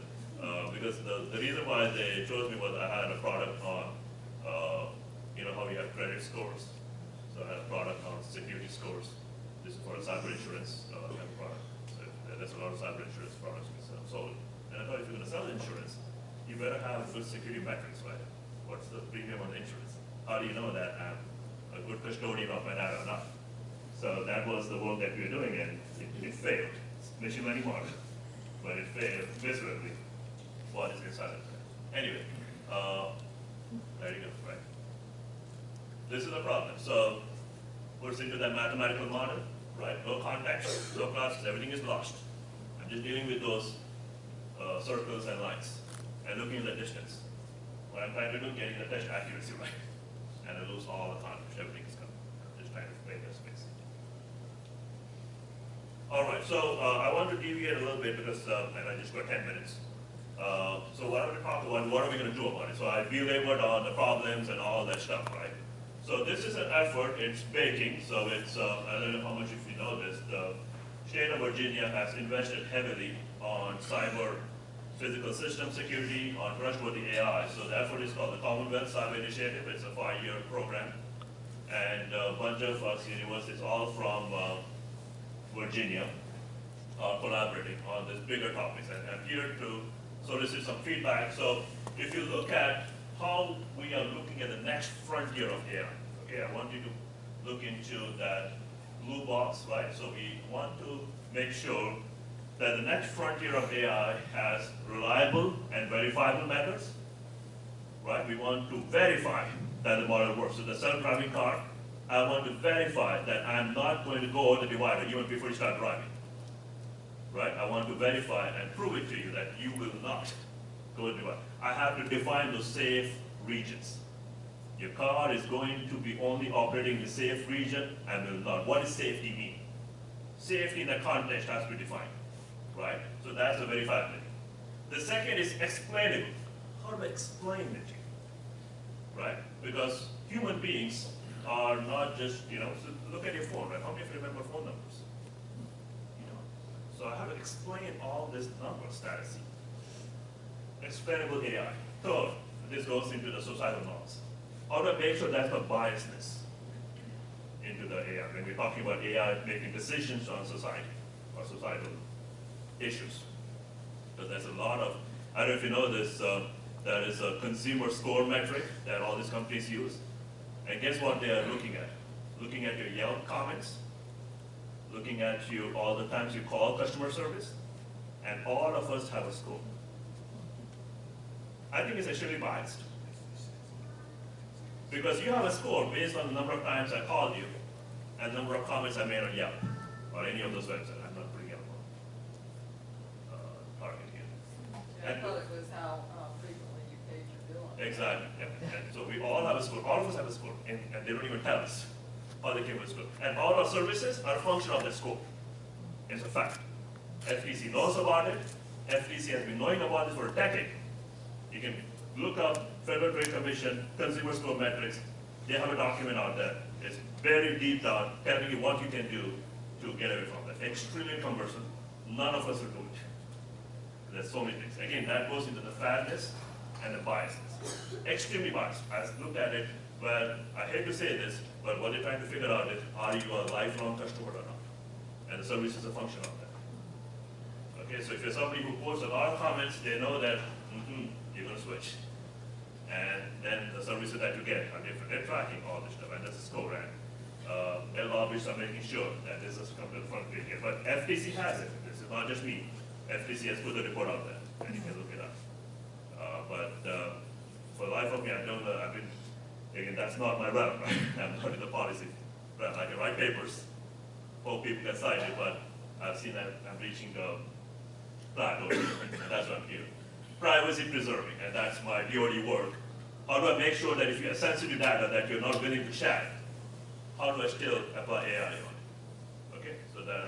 because the reason why they chose me was I had a product on, how we have credit scores. So I had a product on security scores. This is for a cyber insurance product. So there's a lot of cyber insurance products we sold. And I thought if you're going to sell insurance, you better have good security metrics, right? What's the premium on the insurance? How do you know that I'm a good custodian of my data or not? So that was the work that we were doing, and it failed. It's machine learning model, but it failed miserably. What is inside of that? Anyway, there you go, right? This is the problem. So, puts into that mathematical model, right? No context, no classes, everything is lost. I'm just dealing with those circles and lines, and looking at the distance. What I'm trying to do, getting the test accuracy right. And I lose all the context, everything is coming. Just trying to play that space. All right, so I want to deviate a little bit because, and I just got 10 minutes. So what I'm going to talk about, what are we going to do about it? So I belabored on the problems and all that stuff, right? So this is an effort, it's baking, so it's, I don't know how much if you know this, the state of Virginia has invested heavily on cyber physical system security, on trustworthy AI. So the effort is called the Commonwealth Cyber Initiative. It's a 5-year program. And a bunch of us universities, all from Virginia, are collaborating on these bigger topics. And I'm here to solicit some feedback. So if you look at how we are looking at the next frontier of AI, okay, I want you to look into that blue box, right? So we want to make sure that the next frontier of AI has reliable and verifiable methods, right? We want to verify that the model works. So the self-driving car, I want to verify that I'm not going to go over the divider even before you start driving, right? I want to verify and prove it to you that you will not go over the divider. I have to define those safe regions. Your car is going to be only operating in the safe region and will not. What does safety mean? Safety in the context has to be defined, right? So that's the verifiability. The second is explainable. How do I explain it to you, right? Because human beings are not just, so look at your phone, right? How many of you remember phone numbers? So I have to explain all these numbers that I see. Explainable AI. Third, this goes into the societal norms. How do I make sure that's not biasness into the AI when we're talking about AI making decisions on society or societal issues? Because there's a lot of, I don't know if you know this, there is a consumer score metric that all these companies use. And guess what they are looking at? Looking at your Yelp comments, looking at you all the times you call customer service, and all of us have a score. I think it's extremely biased. Because you have a score based on the number of times I called you and the number of comments I made on Yelp or any of those websites. I'm not putting Yelp on target here. Yeah, I thought it was how frequently you paid your bill. Exactly. Yeah. And so we all have a score. All of us have a score, and they don't even tell us how they came with a score. And all our services are a function of that score. It's a fact. FTC knows about it. FTC has been knowing about this for a decade. You can look up Federal Trade Commission, consumer score metrics. They have a document out there. It's very deep down, telling you what you can do to get away from that. Extremely cumbersome. None of us will do it. There's so many things. Again, that goes into the fairness and the biasness. Extremely biased. I looked at it, well, I hate to say this, but what they're trying to figure out is, are you a lifelong customer or not? And the service is a function of that. Okay, so if you're somebody who posts a lot of comments, they know that you're going to switch. And then the services that you get are different. They're tracking all this stuff, and that's a score. And their lobbyists are making sure that this has come to the front page here. But FTC has it. This is not just me. FTC has put the report out there, and you can look it up. For the life of me, I don't know. Again, that's not my realm. I'm not in the policy realm. I can write papers, hope people get cited, but I've seen that I'm reaching the plateau, and that's what I'm here. Privacy preserving, and that's my DoD work. How do I make sure that if you have sensitive data that you're not willing to share, how do I still apply AI on it? Okay, so that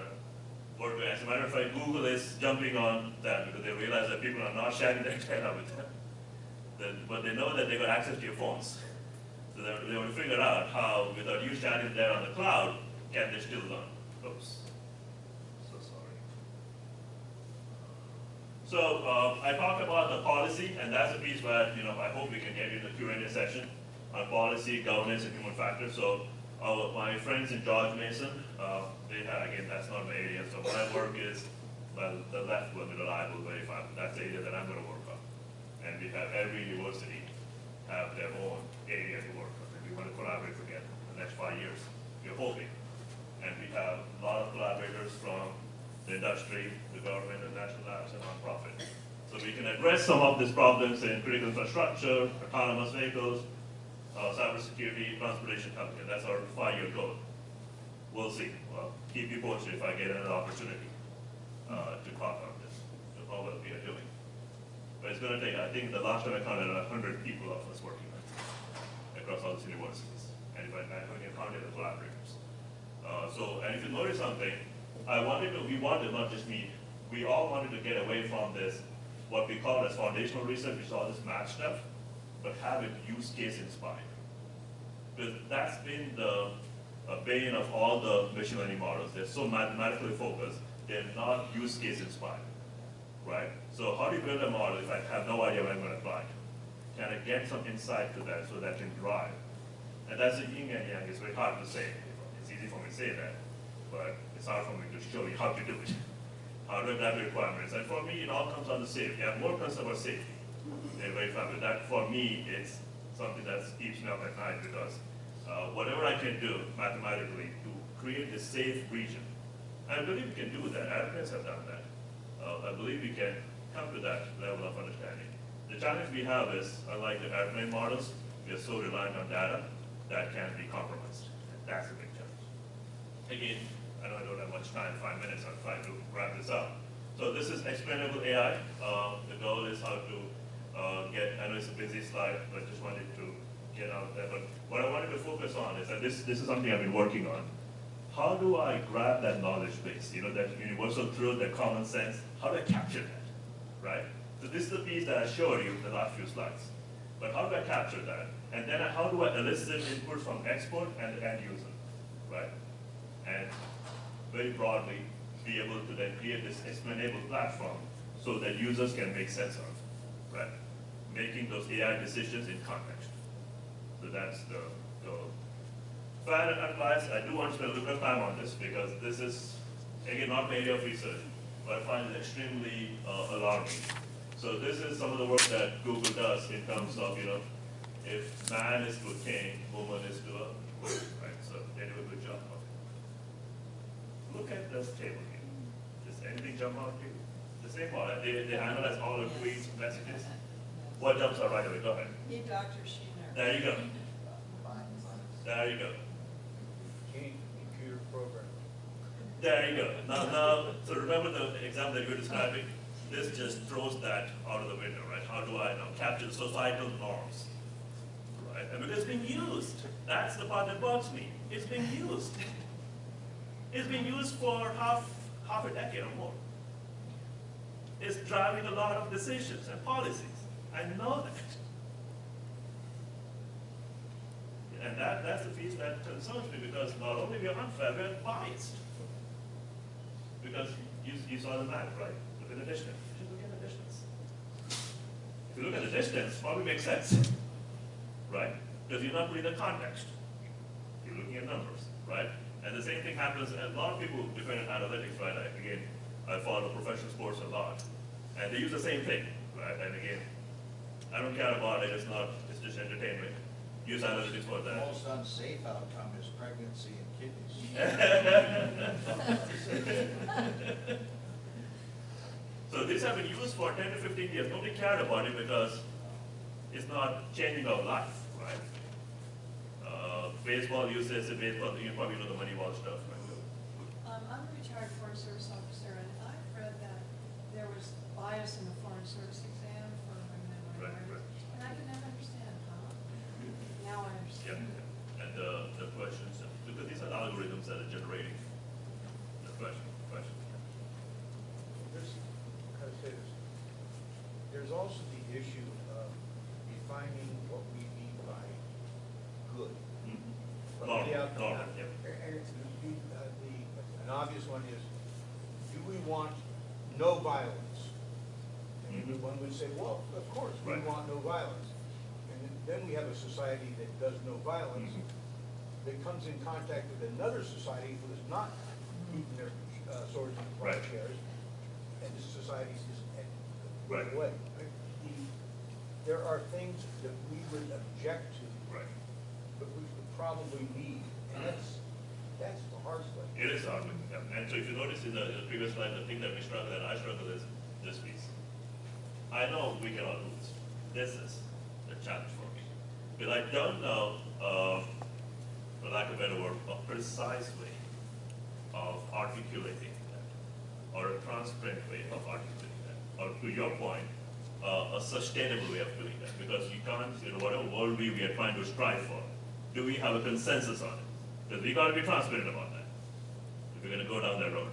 work. As a matter of fact, Google is jumping on that because they realize that people are not sharing their data with them. But they know that they got access to your phones. So they want to figure out how, without you sharing there on the cloud, can they still learn? Oops. So sorry. So I talked about the policy, and that's a piece where I hope we can get into the Q&A session on policy, governance, and human factors. So my friends in George Mason, they have, again, that's not my area. So my work is, well, the left will be reliable, verifiable. That's the area that I'm going to work on. And we have every university have their own area to work on. And we want to collaborate together in the next 5 years. We're hoping. And we have a lot of collaborators from the industry, the government, the national labs, and nonprofit. So we can address some of these problems in critical infrastructure, autonomous vehicles, cybersecurity, transportation, healthcare. That's our 5-year goal. We'll see. Well, keep you posted if I get another opportunity to talk on this, how well we are doing. But it's going to take, I think the last time I counted 100 people of us working on it across all these universities. And if I haven't counted the collaborators. And if you notice something, we wanted, not just me, we all wanted to get away from this, what we call as foundational research, which is all this math stuff, but have it use case inspired. Because that's been the bane of all the machine learning models. They're so mathematically focused, they're not use case inspired, right? So how do you build a model if I have no idea where I'm going to apply it? Can I get some insight to that so that can drive? And that's the yin and yang. It's very hard to say. It's easy for me to say that, but it's hard for me to show you how to do it. How do I grab the requirements? And for me, it all comes down to safety. I'm more concerned about safety. They're very fun with that. For me, it's something that keeps me up at night because whatever I can do mathematically to create a safe region, I believe we can do that. Airplanes have done that. I believe we can come to that level of understanding. The challenge we have is, unlike the airplane models, we are so reliant on data that can be compromised. That's a big challenge. Again, I know I don't have much time, 5 minutes, I'm trying to wrap this up. So this is explainable AI. The goal is how to I know it's a busy slide, but just wanted to get out there. But what I wanted to focus on is that this is something I've been working on. How do I grab that knowledge base, that universal truth, that common sense? How do I capture that, right? So this is the piece that I showed you in the last few slides. But how do I capture that? And then how do I elicit input from expert and the end user, right? And very broadly, be able to then create this explainable platform so that users can make sense of, right? Making those AI decisions in context. So that's the goal. Final advice, I do want to spend a little bit of time on this because this is, again, not my area of research, but I find it extremely alarming. So this is some of the work that Google does in terms of, if man is to a king, woman is to a queen, right? So they do a good job of it. Look at this table here. Does anything jump out to you? The same one, they analyze all the queen's messages. What jumps out right away? Go ahead. Need Dr. Sheener. There you go. There you go. Computer program. There you go. Now, so remember the example that you were describing? This just throws that out of the window, right? How do I now capture the societal norms, right? And because it's being used. That's the part that bugs me. It's being used. It's being used for half a decade or more. It's driving a lot of decisions and policies. I know that. And that's the piece that concerns me because not only we are unfair, we are biased. Because you saw the map, right? Look at the distance. You should look at the distance. If you look at the distance, it probably makes sense, right? Because you're not putting the context. You're looking at numbers, right? And the same thing happens, and a lot of people depend on analytics, right? Again, I follow professional sports a lot. And they use the same thing, right? And again, I don't care about it, it's just entertainment. Use analytics for The that. most unsafe outcome is pregnancy and kidneys. So these have been used for 10 to 15 years. Nobody cared about it because it's not changing our life, right? Baseball uses baseball, you probably know the Moneyball stuff, right? I'm a retired Foreign Service officer, and I've read that there was bias in the Foreign Service exam for women and Right, minorities. right. And I could never understand how. Now I Yeah, understand. and the questions, because these are algorithms that are generating the question. There's also the issue of defining what we mean by good. Normal, The outcome. normal, yeah. And an obvious one is, do we want no violence? And Mhm. one would say, well, of course, we Right. want no violence. And then we have a society that does no violence, Mhm. that comes in contact with another society who is not keeping their swords in Right. plowshares, and this society is Right. away. There are things that we would object to, Right. but we would probably need, and that's the hard place. It is hard, yeah. And so if you notice in the previous slide, the thing that we struggle and I struggle is this piece. I know we cannot do this. This is the challenge for me. Because I don't know, for lack of a better word, a precise way of articulating that, or a transparent way of articulating that, or to your point, a sustainable way of doing that. Because you can't, whatever worldview we are trying to strive for, do we have a consensus on it? Because we got to be transparent about that if we're going to go down that road.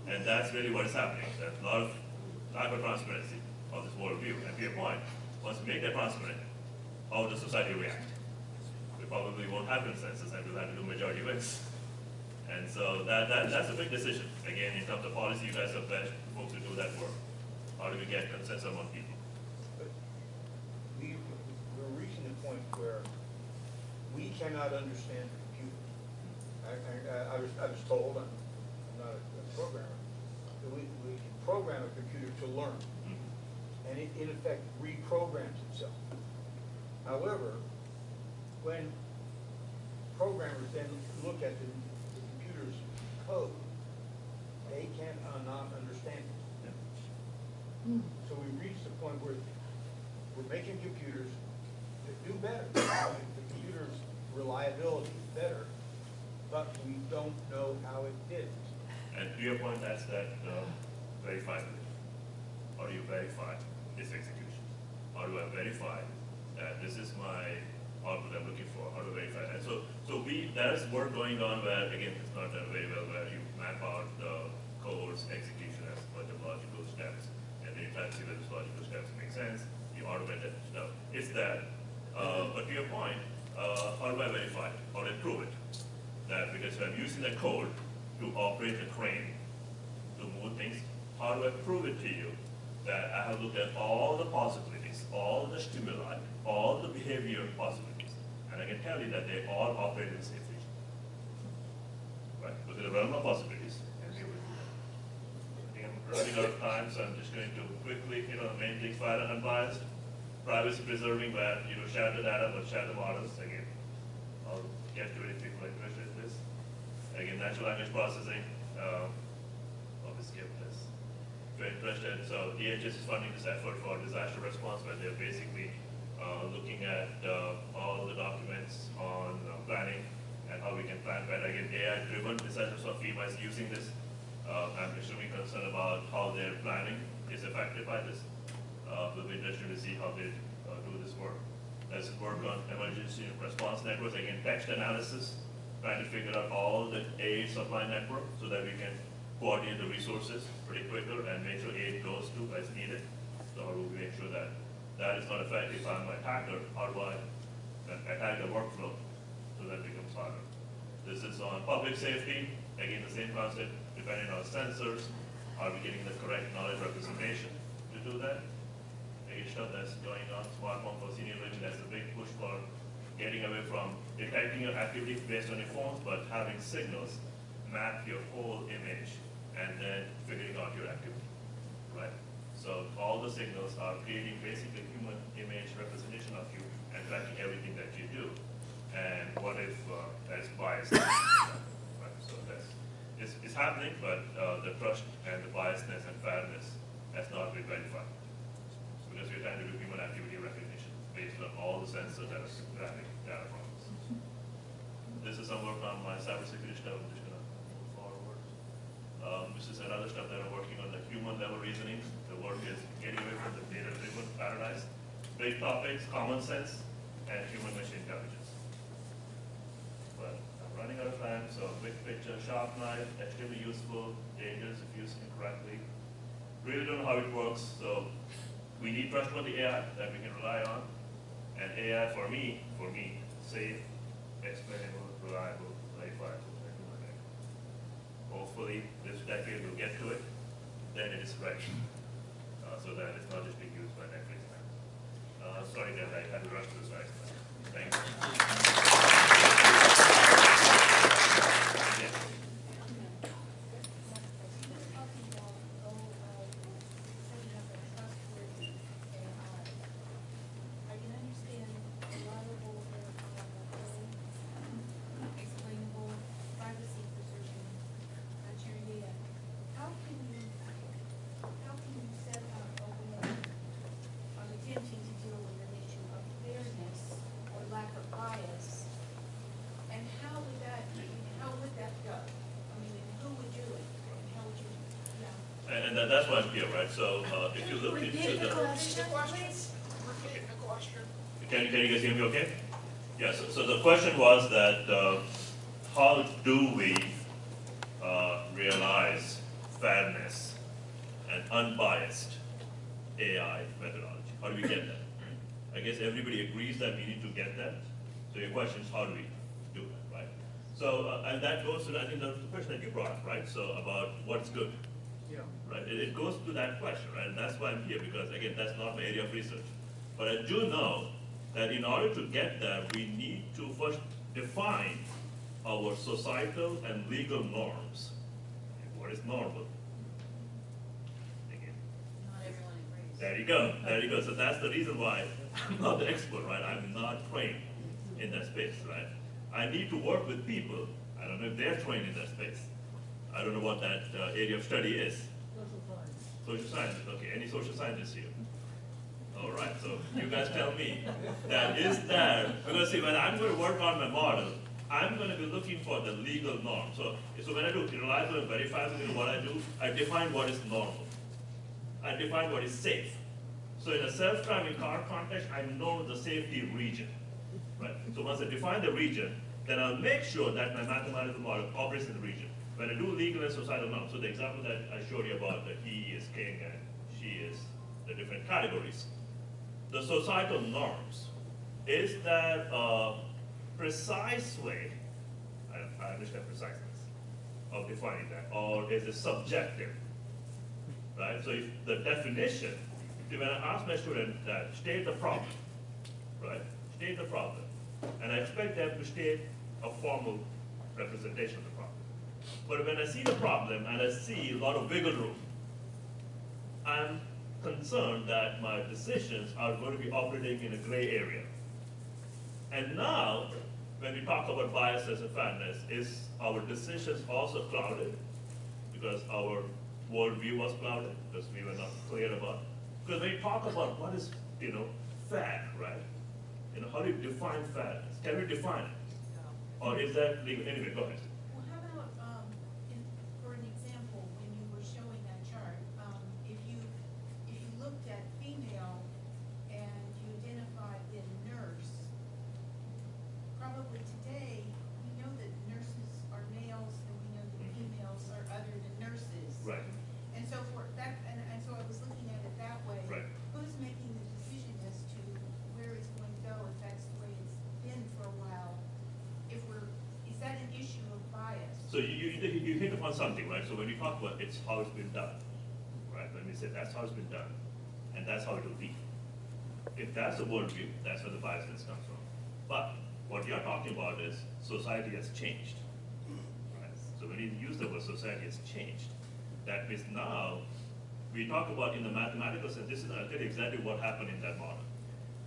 And that's really what is happening. There's a lot of lack of transparency of this worldview. And to your point, once we make that transparent, how does society react? We probably won't have consensus and we'll have to do majority wins. And so that's a big decision. Again, in terms of policy, you guys are best folks to do that work. How do we get consensus among people? But we're reaching the point where we cannot understand computers. I was told, I'm not a programmer, that we can program a computer to learn, and it in effect reprograms itself. However, when programmers then look at the computer's code, they cannot understand it. So we reached the point where we're making computers that do better. The computer's reliability is better, but we don't know how it did. And to your point, that's that verified. How do you verify this execution? How do I verify that this is my output I'm looking for? How to verify that? So there is work going on where, again, it's not done very well, where you map out the code's execution as a bunch of logical steps, and then you try to see whether those logical steps make sense. You automate that stuff. It's that. But to your point, how do I verify it? How do I prove it? That because if I'm using the code to operate a crane, to move things, how do I prove it to you that I have looked at all the possibilities, all the stimuli, all the behavior possibilities, and I can tell you that they all operate in the same region. Right? Within the realm of possibilities, and be able to do that. I think I'm running out of time, so I'm just going to quickly, the main things, file and unbiased, privacy preserving, where share the data but share the models. Again, I'll get to it if people are interested in this. Again, natural language processing. I'll skip this. If you're interested, so DHS is funding this effort for disaster response, where they're basically looking at all the documents on planning and how we can plan better. Again, AI-driven disaster, so FEMA is using this. I'm extremely concerned about how their planning is affected by this. We'll be interested to see how they do this work. There's work on emergency response networks, again, text analysis, trying to figure out all the aid supply network so that we can coordinate the resources pretty quicker and make sure aid goes to as needed. So how do we make sure that that is not effective? If I'm an attacker, how do I attack the workflow so that it becomes harder? This is on public safety. Again, the same concept, depending on sensors. Are we getting the correct knowledge representation to do that? Again, stuff that's going on, smartphone for senior living, that's a big push for getting away from detecting your activity based on your phones, but having signals map your whole image and then figuring out your activity, right? So all the signals are creating basically human image representation of you and tracking everything that you do. And what if that's biased? Right? So it's happening, but the trust and the biasness and fairness has not been verified. So because we're trying to do human activity recognition based on all the sensors that are grabbing data from us. This is some work on my cybersecurity stuff. I'm just going to move forward. This is another stuff that I'm working on, the human level reasoning. The work is getting away from the data-driven paradise. Big topics, common sense, and human-machine intelligence. But I'm running out of time, so big picture, sharp knife, extremely useful, dangerous if used incorrectly. Really don't know how it works, so we need trustworthy AI that we can rely on. And AI for me, safe, explainable, reliable, verifiable. Hopefully this decade we'll get to it, then it is ready. So that it's not just being used by Netflix now. Sorry that I had to rush to the slides. Thank you. Yes. And that's why I'm here, right? So if you look into the question. Can you guys hear me okay? Yeah, so the question was that how do we realize fairness and unbiased AI methodology? How do we get that? I guess everybody agrees that we need to get that. So your question is, how do we do that, right? So, and that goes to, I think, the question that you brought up, right? So about what's good. Yeah. right? It goes to that question, right? And that's why I'm here, because again, that's not my area of research. But I do know that in order to get there, we need to first define our societal and legal norms. What is normal? Again, Not everyone agrees. there you go, there you go. So that's the reason why I'm not the expert, right? I'm not trained in that space, right? I need to work with people. I don't know if they're trained in that space. I don't know what that area of study is. Social science. Social sciences, okay. Any social scientists here? All right, so you guys tell me that is there, because see, when I'm going to work on my model, I'm going to be looking for the legal norm. So when I do reliable and verifiable, what I do, I define what is normal. I define what is safe. So in a self-driving car context, I know the safety region, right? So once I define the region, then I'll make sure that my mathematical model operates in the region. When I do legal and societal norms, so the example that I showed you about that he is king and she is the different categories. The societal norms, is that a precise way, I understand preciseness of defining that, or is it subjective, right? So if the definition, when I ask my student that state the problem, right? State the problem, and I expect them to state a formal representation of the problem. But when I see the problem and I see a lot of wiggle room, I'm concerned that my decisions are going to be operating in a gray area. And now, when we talk about biases and fairness, is our decisions also clouded because our worldview was clouded because we were not clear about? Because when you talk about what is, fair, right? How do you define fairness? Can we define it? Or is that legal? Anyway, go ahead. Well, how about, for an example, when you were showing that chart, if you looked at female and you identified the nurse, probably today, we know that nurses are males and we know that females are other than nurses. Right. And so for that, and so I was looking at it that way. Right. Who's making the decision as to where it's going to go, if that's the way it's been for a while? Is that an issue of bias? So you hit upon something, right? So when you talk about it's how it's been done, right? When we say that's how it's been done, and that's how it will be. If that's the worldview, that's where the biasness comes from. But what you're talking about is society has changed, right? So when you use the word society has changed, that means now we talk about in the mathematical sense. This is I'll tell you exactly what happened in that model.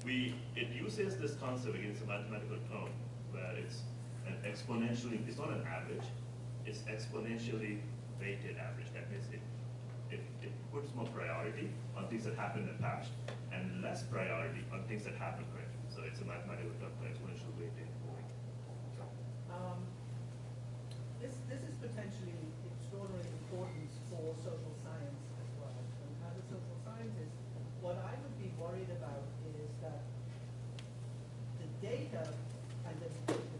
It uses this concept against a mathematical term where it's an exponentially, it's not an average, it's exponentially weighted average. That means it puts more priority on things that happened in the past and less priority on things that happen currently. So it's a mathematical term for exponential weighted. This is potentially extraordinary importance for social science as well. And as a social scientist, what I would be worried about is that the data and the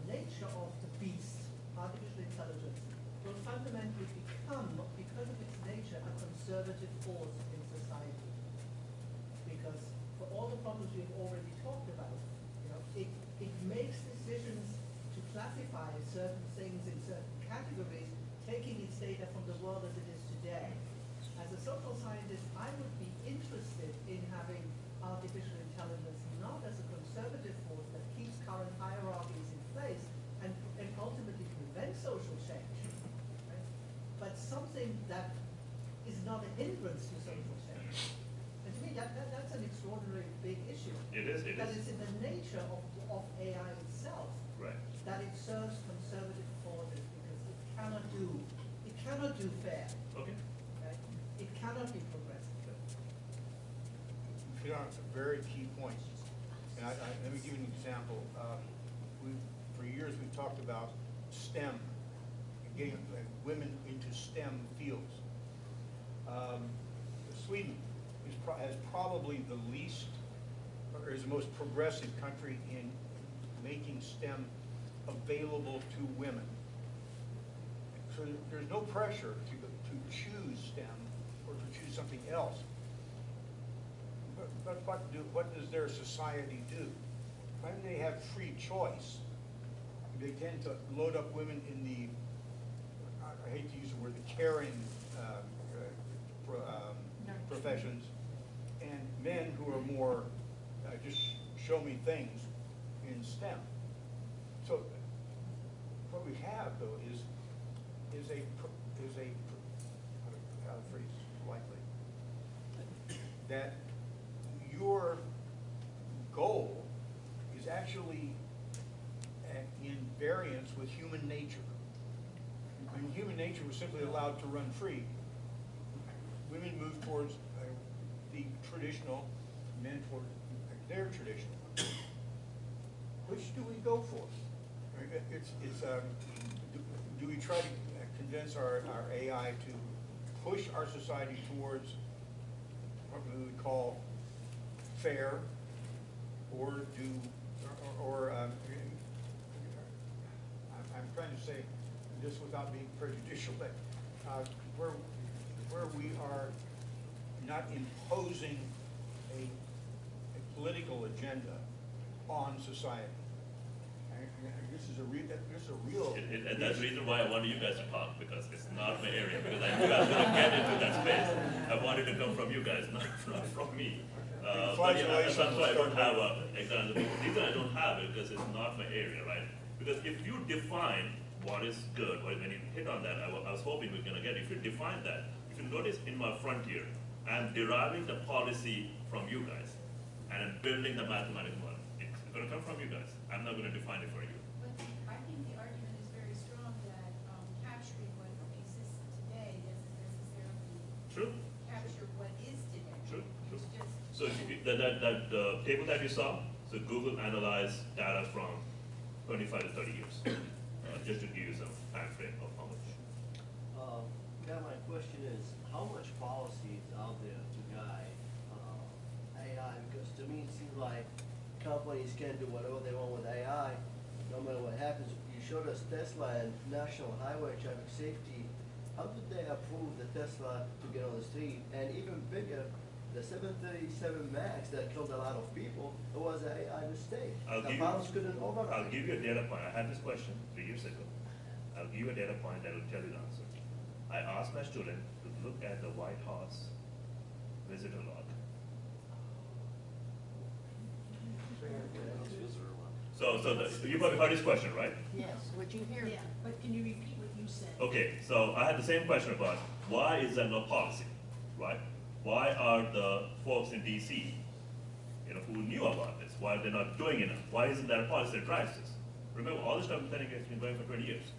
nature of the beast, artificial intelligence, will fundamentally become, because of its nature, a conservative force in society. Because for all the problems we've already talked about, it makes decisions to classify certain things in certain categories, taking its data from the world as it is today. As a social scientist, I would be interested in having artificial intelligence not as a conservative force that keeps current hierarchies in place and ultimately prevents social change, right? But something that is not a hindrance to social change. And to me, that's an extraordinary big issue. It is. That it's in the nature of AI itself, Right. that it serves conservative causes because it cannot do fair. Okay. Right? It cannot be progressive. You know, it's a very key point. And let me give you an example. For years, we've talked about STEM, and getting women into STEM fields. Sweden has probably the least, or is the most progressive country in making STEM available to women. So there's no pressure to choose STEM or to choose something else. But what does their society do? When they have free choice, they tend to load up women in the, I hate to use the word, the caring professions, and men who are more just show me things in STEM. So what we have though is how to phrase politely, that your goal is actually in variance with human nature. When human nature was simply allowed to run free, women moved towards the traditional, men toward their traditional. Which do we go for? Do we try to convince our AI to push our society towards what we would call fair, or I'm trying to say this without being prejudicial, but where we are not imposing a political agenda on society. This is a real. And that's the reason why I wanted you guys to talk, because it's not my area, because I knew I was going to get into that space. I wanted to come from you guys, not from me. But yeah, that's why I don't have an example. The reason I don't have it because it's not my area, right? Because if you define what is good, or when you hit on that, I was hoping we were going to get it. If you define that, if you notice in my frontier, I'm deriving the policy from you guys, and I'm building the mathematical model. It's going to come from you guys. I'm not going to define it for you. But I think the argument is very strong that capturing what exists today doesn't necessarily True. capture what is today. True. True. It's just. So that table that you saw, so Google analyzed data from 25 to 30 years, just to give you some time frame of how much. Yeah, my question is, how much policy is out there to guide AI? Because to me, it seems like companies can do whatever they want with AI, no matter what happens. You showed us Tesla and National Highway Traffic Safety. How did they approve the Tesla to get on the street? And even bigger, the 737 MAX that killed a lot of people, it was an AI mistake. The pilots couldn't override. I'll give you a data point. I had this question 3 years ago. I'll give you a data point that will tell you the answer. I asked my student to look at the White House visitor log. So you probably heard his question, right? Yes, would you hear? Yeah, but can you repeat what you said? Okay, so I had the same question about why is there no policy, right? Why are the folks in DC, who knew about this, why are they not doing enough? Why isn't there a policy that drives this? Remember, all this stuff has been going for 20 years.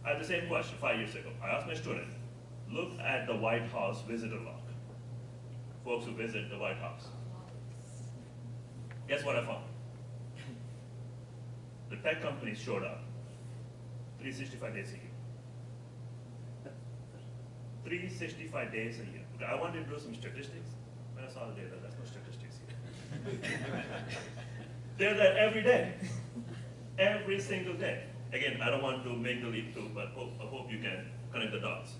I had the same question 5 years ago. I asked my student, look at the White House visitor log. Folks who visit the White House. Guess what I found? The tech companies showed up 365 days a year. 365 days a year. Okay, I wanted to do some statistics. When I saw the data, there's no statistics here. They're there every day. Every single day. Again, I don't want to make the leap too, but I hope you can connect the dots.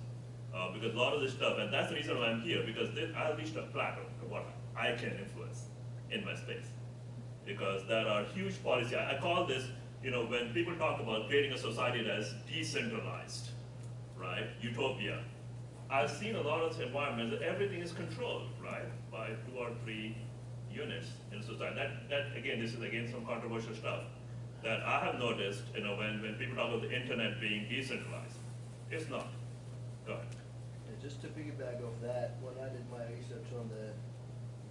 Because a lot of this stuff, and that's the reason why I'm here, because I reached a plateau of what I can influence in my space. Because there are huge policy. I call this, when people talk about creating a society that is decentralized, right? Utopia. I've seen a lot of environments that everything is controlled, right, by 2 or 3 units in society. That again, this is again some controversial stuff that I have noticed, when people talk about the internet being decentralized. It's not. Go ahead. And just to piggyback off that, when I did my research on the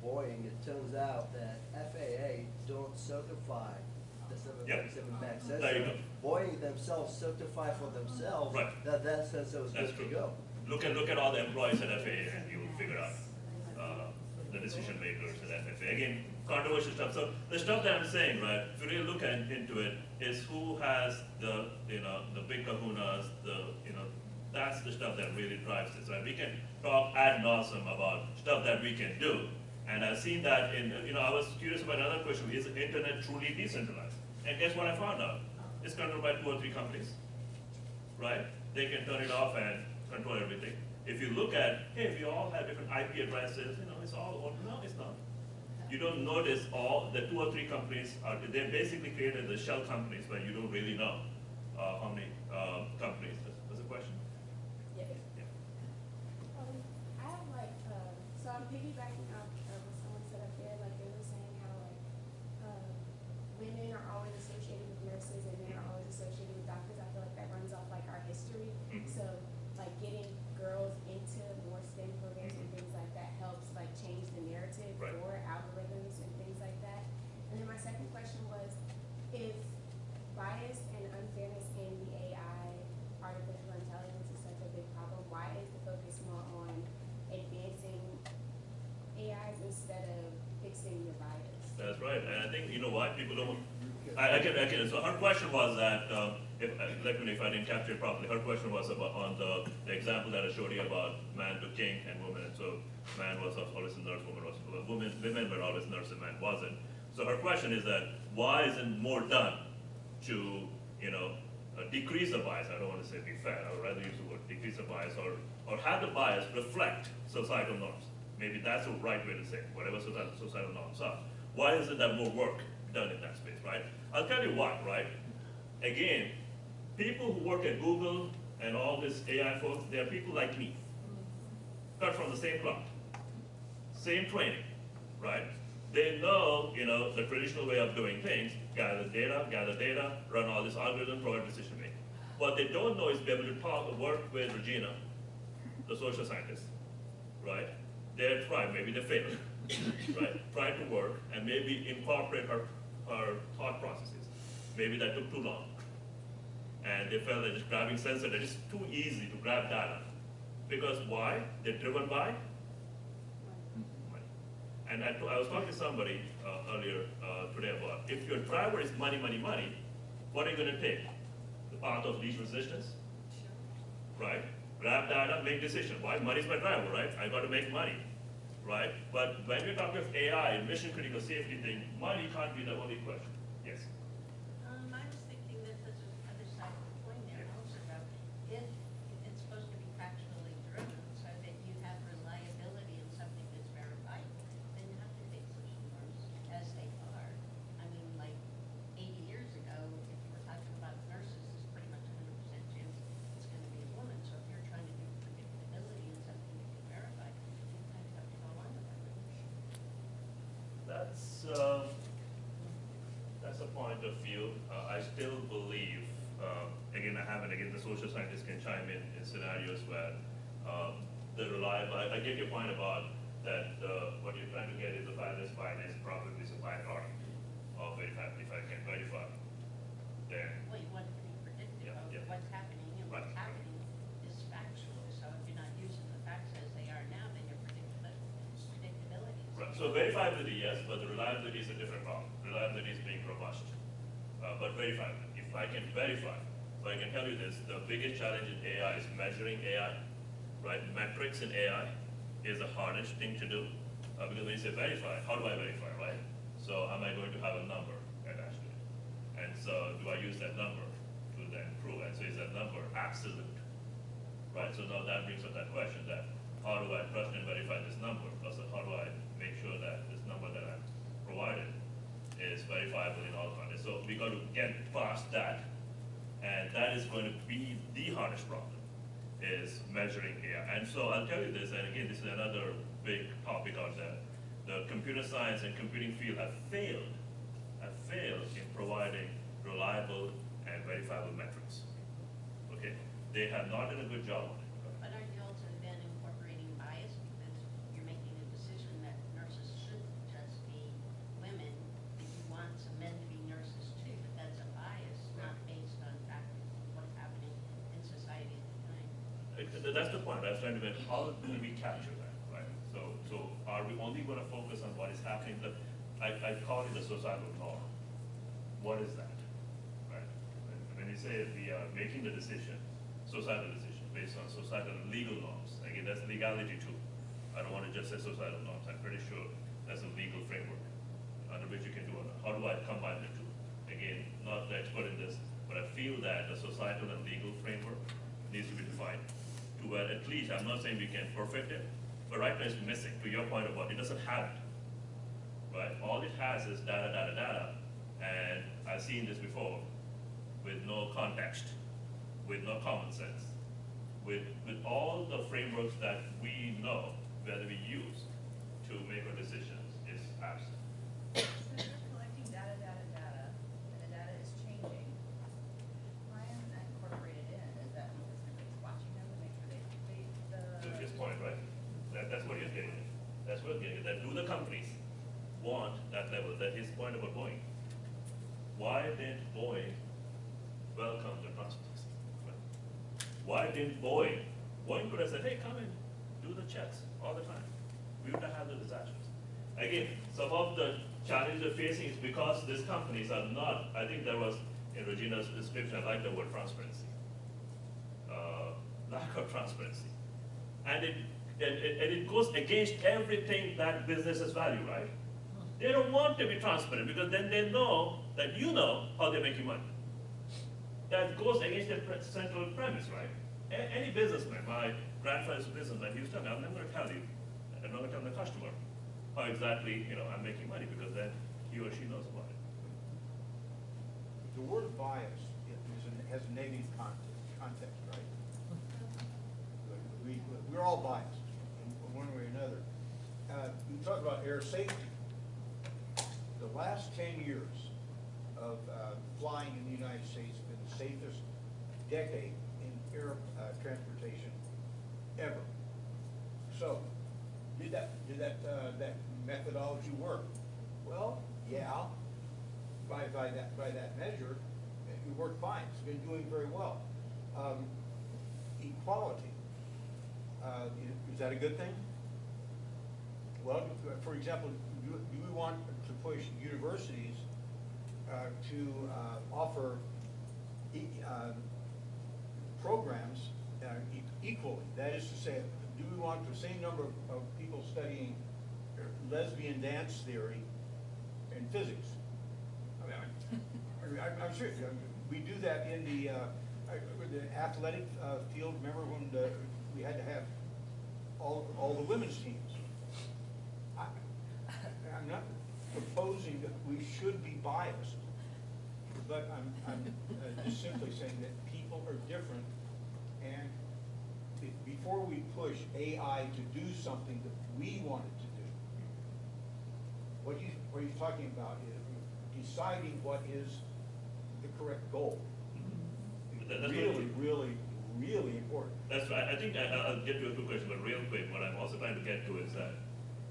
Boeing, it turns out that FAA don't certify the 737 MAX sensor. There you go. Boeing themselves certify for themselves Right. that sensor is That's good to true. go. Look at all the employees at FAA, and you'll figure out the decision makers at FAA. Again, controversial stuff. So the stuff that I'm saying, right, if you really look into it, is who has the big kahunas, that's the stuff that really drives this, right? We can talk ad nauseum about stuff that we can do, and I've seen that I was curious about another question: is the internet truly decentralized? And guess what I found out? It's controlled by 2 or 3 companies, right? They can turn it off and control everything. If you look at, hey, if you all have different IP addresses, it's all open. No, it's not. You don't notice all the 2 or 3 companies they basically created the shell companies, but you don't really know how many companies. There's a question. Yeah. Yeah. I have piggybacking off of what someone said up there, like they were saying how like women are always associated with nurses and men are always associated with doctors. I feel like that runs off like our history. So like getting girls into more STEM programs and things like that helps like change the narrative Right. for algorithms and things like that. And then my second question was, if bias and unfairness in the AI, artificial intelligence is such a big problem, why is the focus more on advancing AIs instead of fixing the bias? That's right, and I think, you know what, people don't, I can, so her question was that, let me know if I didn't capture it properly, her question was about, on the example that I showed you about man to king and woman, and so man was always a nurse, women were always nurse and man wasn't. So her question is that, why isn't more done to, decrease the bias? I don't want to say be fair, I would rather use the word decrease the bias, or have the bias reflect societal norms. Maybe that's the right way to say it, whatever societal norms are. Why isn't there more work done in that space, right? I'll tell you why, right? Again, people who work at Google and all this AI folks, they are people like me, cut from the same cloth, same training, right? They know, the traditional way of doing things, gather data, run all this algorithm, provide decision making. What they don't know is be able to work with Regina, the social scientist, right? They tried, maybe they failed, right? Try to work and maybe incorporate her thought processes. Maybe that took too long. And they felt that just grabbing sensor, that is too easy to grab data. Because why? They're driven by money. And I was talking to somebody earlier today about, if your driver is money, what are you going to take? The path of least resistance? Right? Grab data, make decision. Why? Money's my driver, right? I got to make money, right? But when we're talking of AI and mission critical safety thing, money can't be the only question. Yes? I was thinking that there's another side of the coin there also about if it's supposed to be factually driven so that you have reliability in something that's verified, then you have to take social norms as they are. I mean, like 80 years ago, if you were talking about nurses, there's pretty much 100% chance it's going to be a woman. So if you're trying to do predictability in something you can verify, you kind of have to go along with that. That's a point of view. I still believe, again, the social scientists can chime in scenarios where the reliable, I get your point about that what you're trying to get is the finance probably is a byproduct of verifiability. If I can verify, then. Well, you want it to be predictive of what's happening, and what's happening is factual. So if you're not using the facts as they are now, then your predictability. Right. So verifiability, yes, but the reliability is a different problem. Reliability is being robust, but verifiability. If I can verify, so I can tell you this, the biggest challenge in AI is measuring AI, right? Metrics in AI is the hardest thing to do, because when you say verify, how do I verify, right? So am I going to have a number attached to it? And so do I use that number to then prove? And so is that number absolute, right? So now that brings up that question that how do I trust and verify this number? Plus, how do I make sure that this number that I've provided is verifiable in all contexts? So we got to get past that, and that is going to be the hardest problem, is measuring AI. And so I'll tell you this, and again, this is another big topic out there. The computer science and computing field have failed in providing reliable and verifiable metrics. Okay, they have not done a good job on it. But aren't you also then incorporating bias, because you're making a decision that nurses shouldn't just be women, that you want some men to be nurses too, but that's a bias, not based on fact what's happening in society at the time. That's the point. I was trying to get, how do we capture that, right? So are we only going to focus on what is happening? I call it the societal norm. What is that, right? When you say we are making the decision, societal decision, based on societal legal norms, again, that's legality too. I don't want to just say societal norms. I'm pretty sure that's a legal framework under which you can do it. How do I combine the two? Again, not the expert in this, but I feel that the societal and legal framework needs to be defined to where at least, I'm not saying we can perfect it, but right now it's missing, to your point about it doesn't have it, right? All it has is data, and I've seen this before with no context, with no common sense, with all the frameworks that we know, whether we use, to make a decision is absent. So you're collecting data, and the data is changing. Why isn't that incorporated in? Is that because somebody's watching them to make sure they complete To the? his point, right? That's what you're getting at. That's what you're getting at. That do the companies want that level? That his point about Boeing. Why didn't Boeing welcome the transparency? Why didn't Boeing could have said, hey, come and do the checks all the time. We would have had the disasters. Again, some of the challenges they're facing is because these companies are not, I think there was, in Regina's description, I like the word transparency. Lack of transparency. And it goes against everything that businesses value, right? They don't want to be transparent because then they know that you know how they're making money. That goes against the central premise, right? Any businessman, my grandfather's a businessman, he used to tell me, I'm never going to tell you, I'm not going to tell the customer how exactly, I'm making money because then he or she knows about it. The word bias has a negative context, right? We're all biased in one way or another. We talk about air safety. The last 10 years of flying in the United States have been the safest decade in air transportation ever. So, did that methodology work? Well, yeah. By that measure, it worked fine. It's been doing very well. Equality. Is that a good thing? Well, for example, do we want to push universities to offer programs equally? That is to say, do we want the same number of people studying lesbian dance theory and physics? I'm sure we do that in the athletic field. Remember when we had to have all the women's teams? I'm not proposing that we should be biased, but I'm just simply saying that people are different, and before we push AI to do something that we want it to do, what he's talking about is deciding what is the correct goal. That's Really important. That's right. I think I'll get to a quick question, but real quick, what I'm also trying to get to is that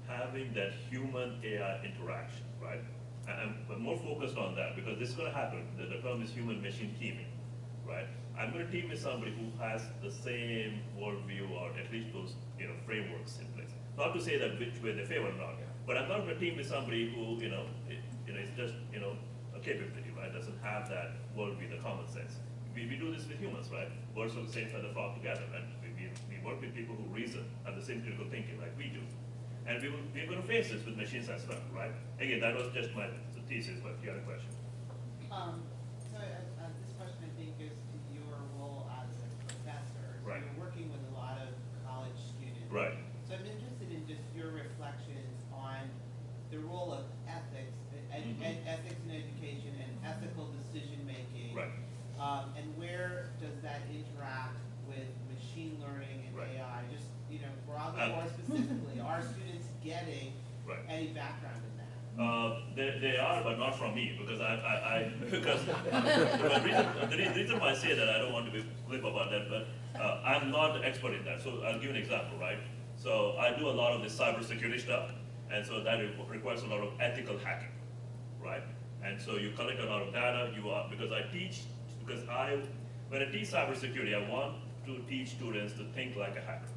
having that human-AI interaction, right? I'm more focused on that because this is going to happen. The term is human-machine teaming, right? I'm going to team with somebody who has the same worldview or at least those frameworks in place. Not to say that which way they favor or not, but I'm not going to team with somebody who is just a capability, right? Doesn't have that worldview, the common sense. We do this with humans, right? Birds of the same feather flock together, and we work with people who reason, have the same critical thinking like we do. And we're going to face this with machines as well, right? Again, that was just my thesis, but you had a question. So this question, I think, is to your role as a professor. So Right. You're working with a lot of college students. Right. So I'm interested in just your reflections on the role of ethics, ethics in education and ethical decision-making. Right. And where does that interact with machine learning and Right. AI? Just, broadly more specifically, are students getting Right. any background in that? They are, but not from me, because because the reason why I say that, I don't want to be glib about that, but I'm not the expert in that. So I'll give an example, right? So I do a lot of this cybersecurity stuff, and so that requires a lot of ethical hacking, right? And so you collect a lot of data. When I teach cybersecurity, I want to teach students to think like a hacker.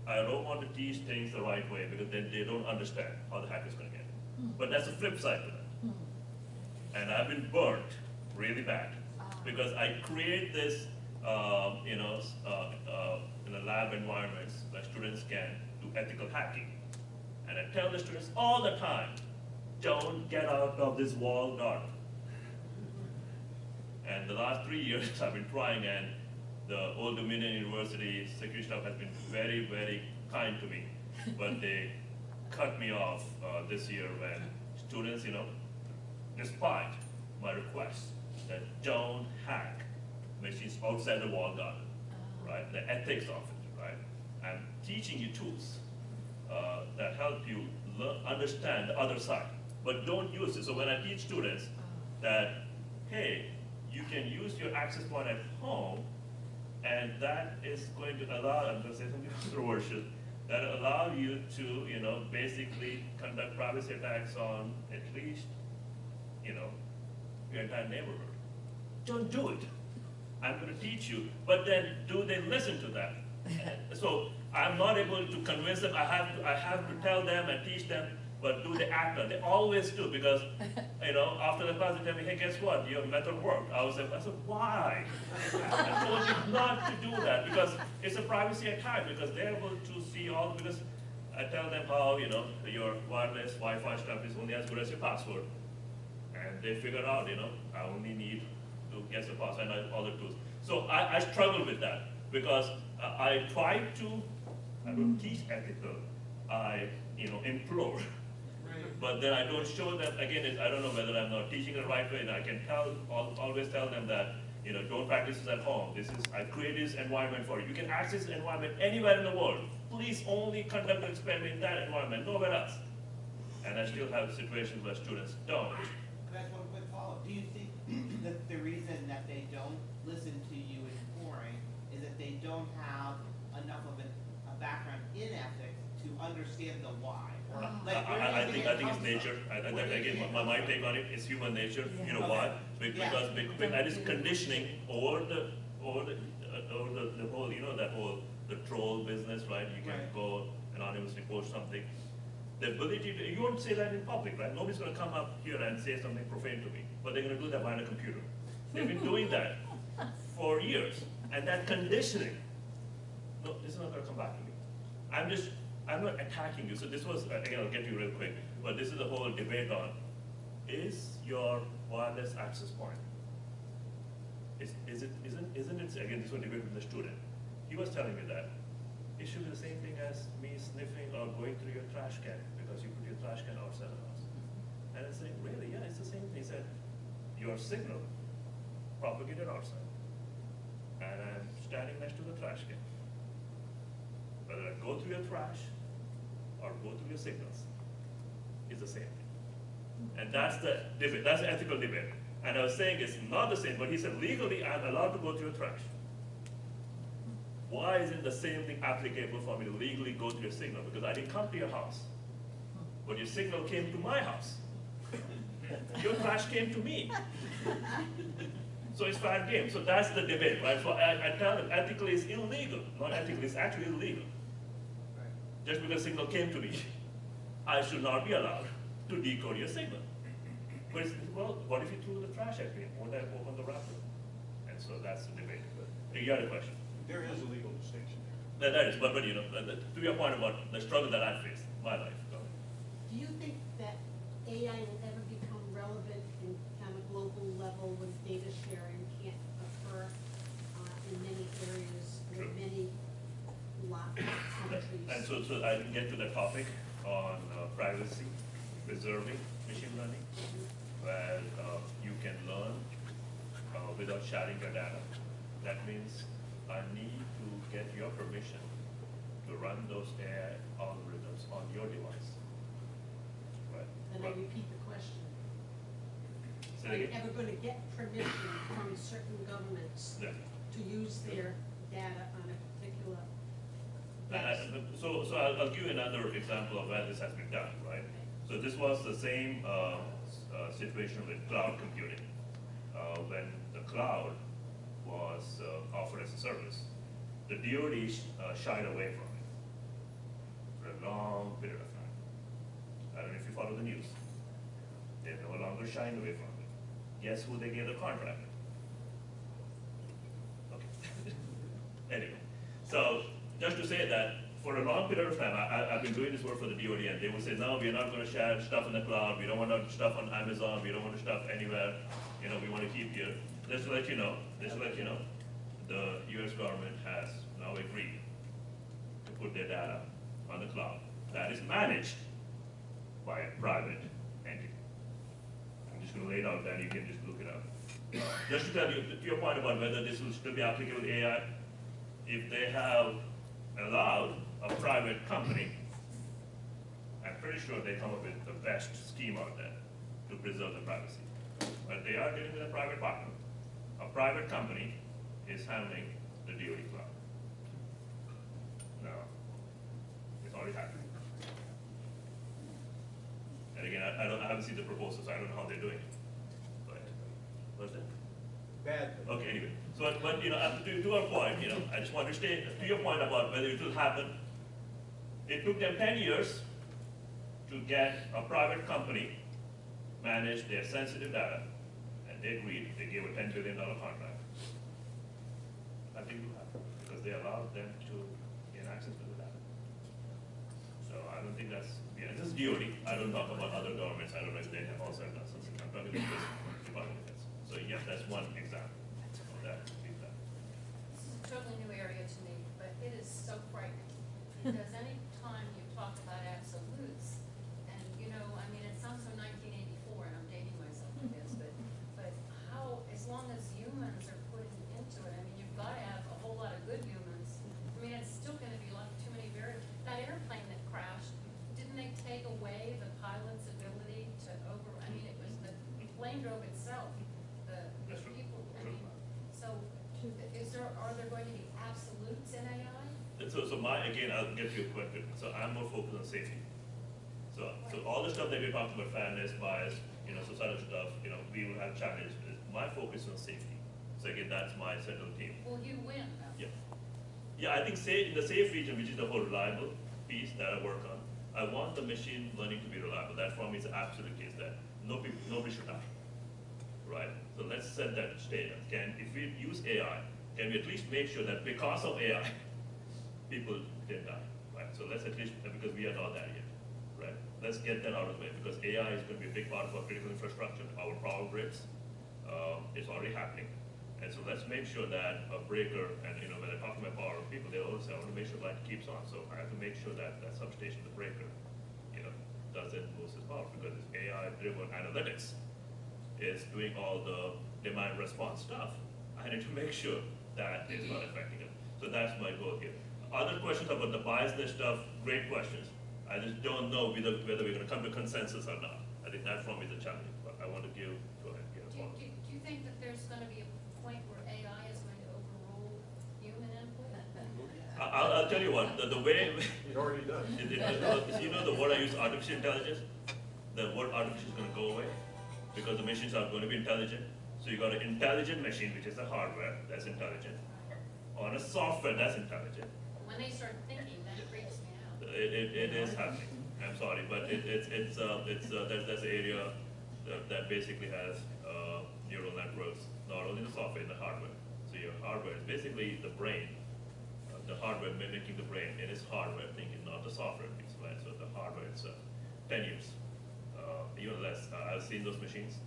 I don't want to teach things the right way because then they don't understand how the hacker is going to get it. But that's the flip side to that. And I've been burnt really bad because I create this, in a lab environments where students can do ethical hacking. And I tell the students all the time, don't get out of this walled garden. And the last 3 years I've been trying, and the Old Dominion University security staff has been very, very kind to me. But they cut me off this year when students, despite my request that don't hack machines outside the walled garden, right? The ethics of it, right? I'm teaching you tools that help you understand the other side, but don't use it. So when I teach students that, hey, you can use your access point at home, and that is going to allow, I'm going to say something controversial, that allow you to, basically conduct privacy attacks on at least, your entire neighborhood. Don't do it. I'm going to teach you, but then do they listen to that? So I'm not able to convince them. I have to tell them and teach them, but do they act on it? They always do, because after the class they tell me, hey, guess what? Your method worked. I said, why? I told you not to do that, because it's a privacy attack, because they're able to see all, because I tell them how, your wireless Wi-Fi stuff is only as good as your password. And they figure out, I only need to guess the password and all the tools. So I struggle with that, because I try to, I don't teach ethical, I implore. But then I don't show them, again, I don't know whether I'm not teaching the right way, and I can always tell them that, don't practice this at home. I create this environment for you. You can access the environment anywhere in the world. Please only conduct an experiment in that environment, nowhere else. And I still have situations where students don't. That's one quick follow-up. Do you think that the reason that they don't listen to you in pouring is that they don't have enough of a background in ethics to understand the why? I think it's nature. Again, my take on it is human nature. You know why? Because that is conditioning over the whole, that whole the troll business, right? You can go anonymously post something. The ability to, you won't say that in public, right? Nobody's going to come up here and say something profane to me, but they're going to do that behind a computer. They've been doing that for years, and that conditioning, no, this is not going to come back to me. I'm not attacking you. So this was, again, I'll get you real quick, but this is the whole debate on, is your wireless access point, isn't it, again, this was a debate with the student. He was telling me that it should be the same thing as me sniffing or going through your trash can, because you put your trash can outside the house. And I said, really? Yeah, it's the same thing. He said, your signal propagated outside, and I'm standing next to the trash can. Whether I go through your trash or go through your signals, it's the same thing. And that's the debate, that's the ethical debate. And I was saying it's not the same, but he said, legally, I'm allowed to go through your trash. Why isn't the same thing applicable for me to legally go to your signal? Because I didn't come to your house, but your signal came to my house. Your trash came to me. So it's fair game. So that's the debate, right? So I tell them ethically it's illegal. Not ethically, it's actually illegal. Just because signal came to me, I should not be allowed to decode your signal. But well, what if you threw the trash at me? Won't I open the wrapper? And so that's the debate. You had a question? There is a legal distinction there. That is, but to your point about the struggle that I faced, my life. Do you think that AI will ever become relevant in kind of global level when data sharing can't occur in many areas or many lots of countries? And so I can get to the topic on privacy, preserving machine learning, where you can learn without sharing your data. That means I need to get your permission to run those AI algorithms on your device. Right? And I repeat the question. Say Are you again? ever going to get permission from certain governments Yeah. to use their data on a particular So I'll give you another example of where this has been done, right? So this was the same situation with cloud computing. When the cloud was offered as a service, the DoD shied away from it for a long period of time. I don't know if you follow the news. They're no longer shying away from it. Guess who they gave the contract? Okay. Anyway, so just to say that for a long period of time, I've been doing this work for the DoD, and they would say, no, we're not going to share stuff in the cloud. We don't want to stuff on Amazon. We don't want to stuff anywhere. We want to keep here. Just to let you know, the U.S. government has now agreed to put their data on the cloud. That is managed by a private entity. I'm just going to lay it out there, you can just look it up. Just to tell you, to your point about whether this will still be applicable to AI, if they have allowed a private company I'm pretty sure they come up with the best scheme out there to preserve the privacy. But they are dealing with a private partner. A private company is handling the DoD cloud. Now, it's already happening. And again, I haven't seen the proposal, so I don't know how they're doing it. But, what's that? Bad. Okay, anyway, so, but, to our point, I just want to stay, to your point about whether it will happen, it took them 10 years to get a private company manage their sensitive data, and they agreed, they gave a $10 billion contract. I think it will happen, because they allowed them to gain access to the data. So I don't think that's, this is DoD, I don't talk about other governments, I don't know if they have also done something, I'm talking about this Department of Defense. So yes, that's one example of that. This is a totally new area to me, but it is so frightening. Because any time you talk about absolutes, and it sounds so 1984, and I'm dating myself with this, but how, as long as humans are putting into it, you've got to have a whole lot of good humans. It's still going to be like too many variables. That airplane that crashed, didn't they take away the pilot's ability to it was the plane drove itself, the That's true. people, so are there going to be absolutes in AI? So again, I'll get to your question. So I'm more focused on safety. So all the stuff that we're talking about, fairness, bias, societal stuff, we will have challenges with it. My focus is on safety. So again, that's my central theme. Well, you win, though. Yeah. Yeah, I think in the safe region, which is the whole reliable piece that I work on, I want the machine learning to be reliable. That for me is the absolute case that nobody should die. Right? So let's set that stage. If we use AI, can we at least make sure that because of AI, people didn't die, right? So let's at least, because we are not there yet, right? Let's get that out of the way, because AI is going to be a big part of our critical infrastructure, our power grids. It's already happening. And so let's make sure that a breaker, and when I talk to my power people, they always say, I want to make sure light keeps on. So I have to make sure that that substation, the breaker, doesn't lose its power, because it's AI-driven analytics is doing all the demand response stuff. I need to make sure that it's not affecting it. So that's my goal here. Other questions about the biasness stuff, great questions. I just don't know whether we're going to come to consensus or not. I think that for me is a challenge, but I want to go ahead. Do you think that there's going to be a point where AI is going to overrule human input? I'll tell you what, the way, It already does. the word I use, artificial intelligence, the word artificial is going to go away because the machines are going to be intelligent. So you got an intelligent machine, which is the hardware that's intelligent, on a software that's intelligent. When they start thinking, that freaks me out. It is happening. I'm sorry, but that's an area that basically has neural networks, not only the software, the hardware. So your hardware is basically the brain, the hardware mimicking the brain. It is hardware thinking, not the software piece, right? So the hardware itself, 10 years, even less. I've seen those machines,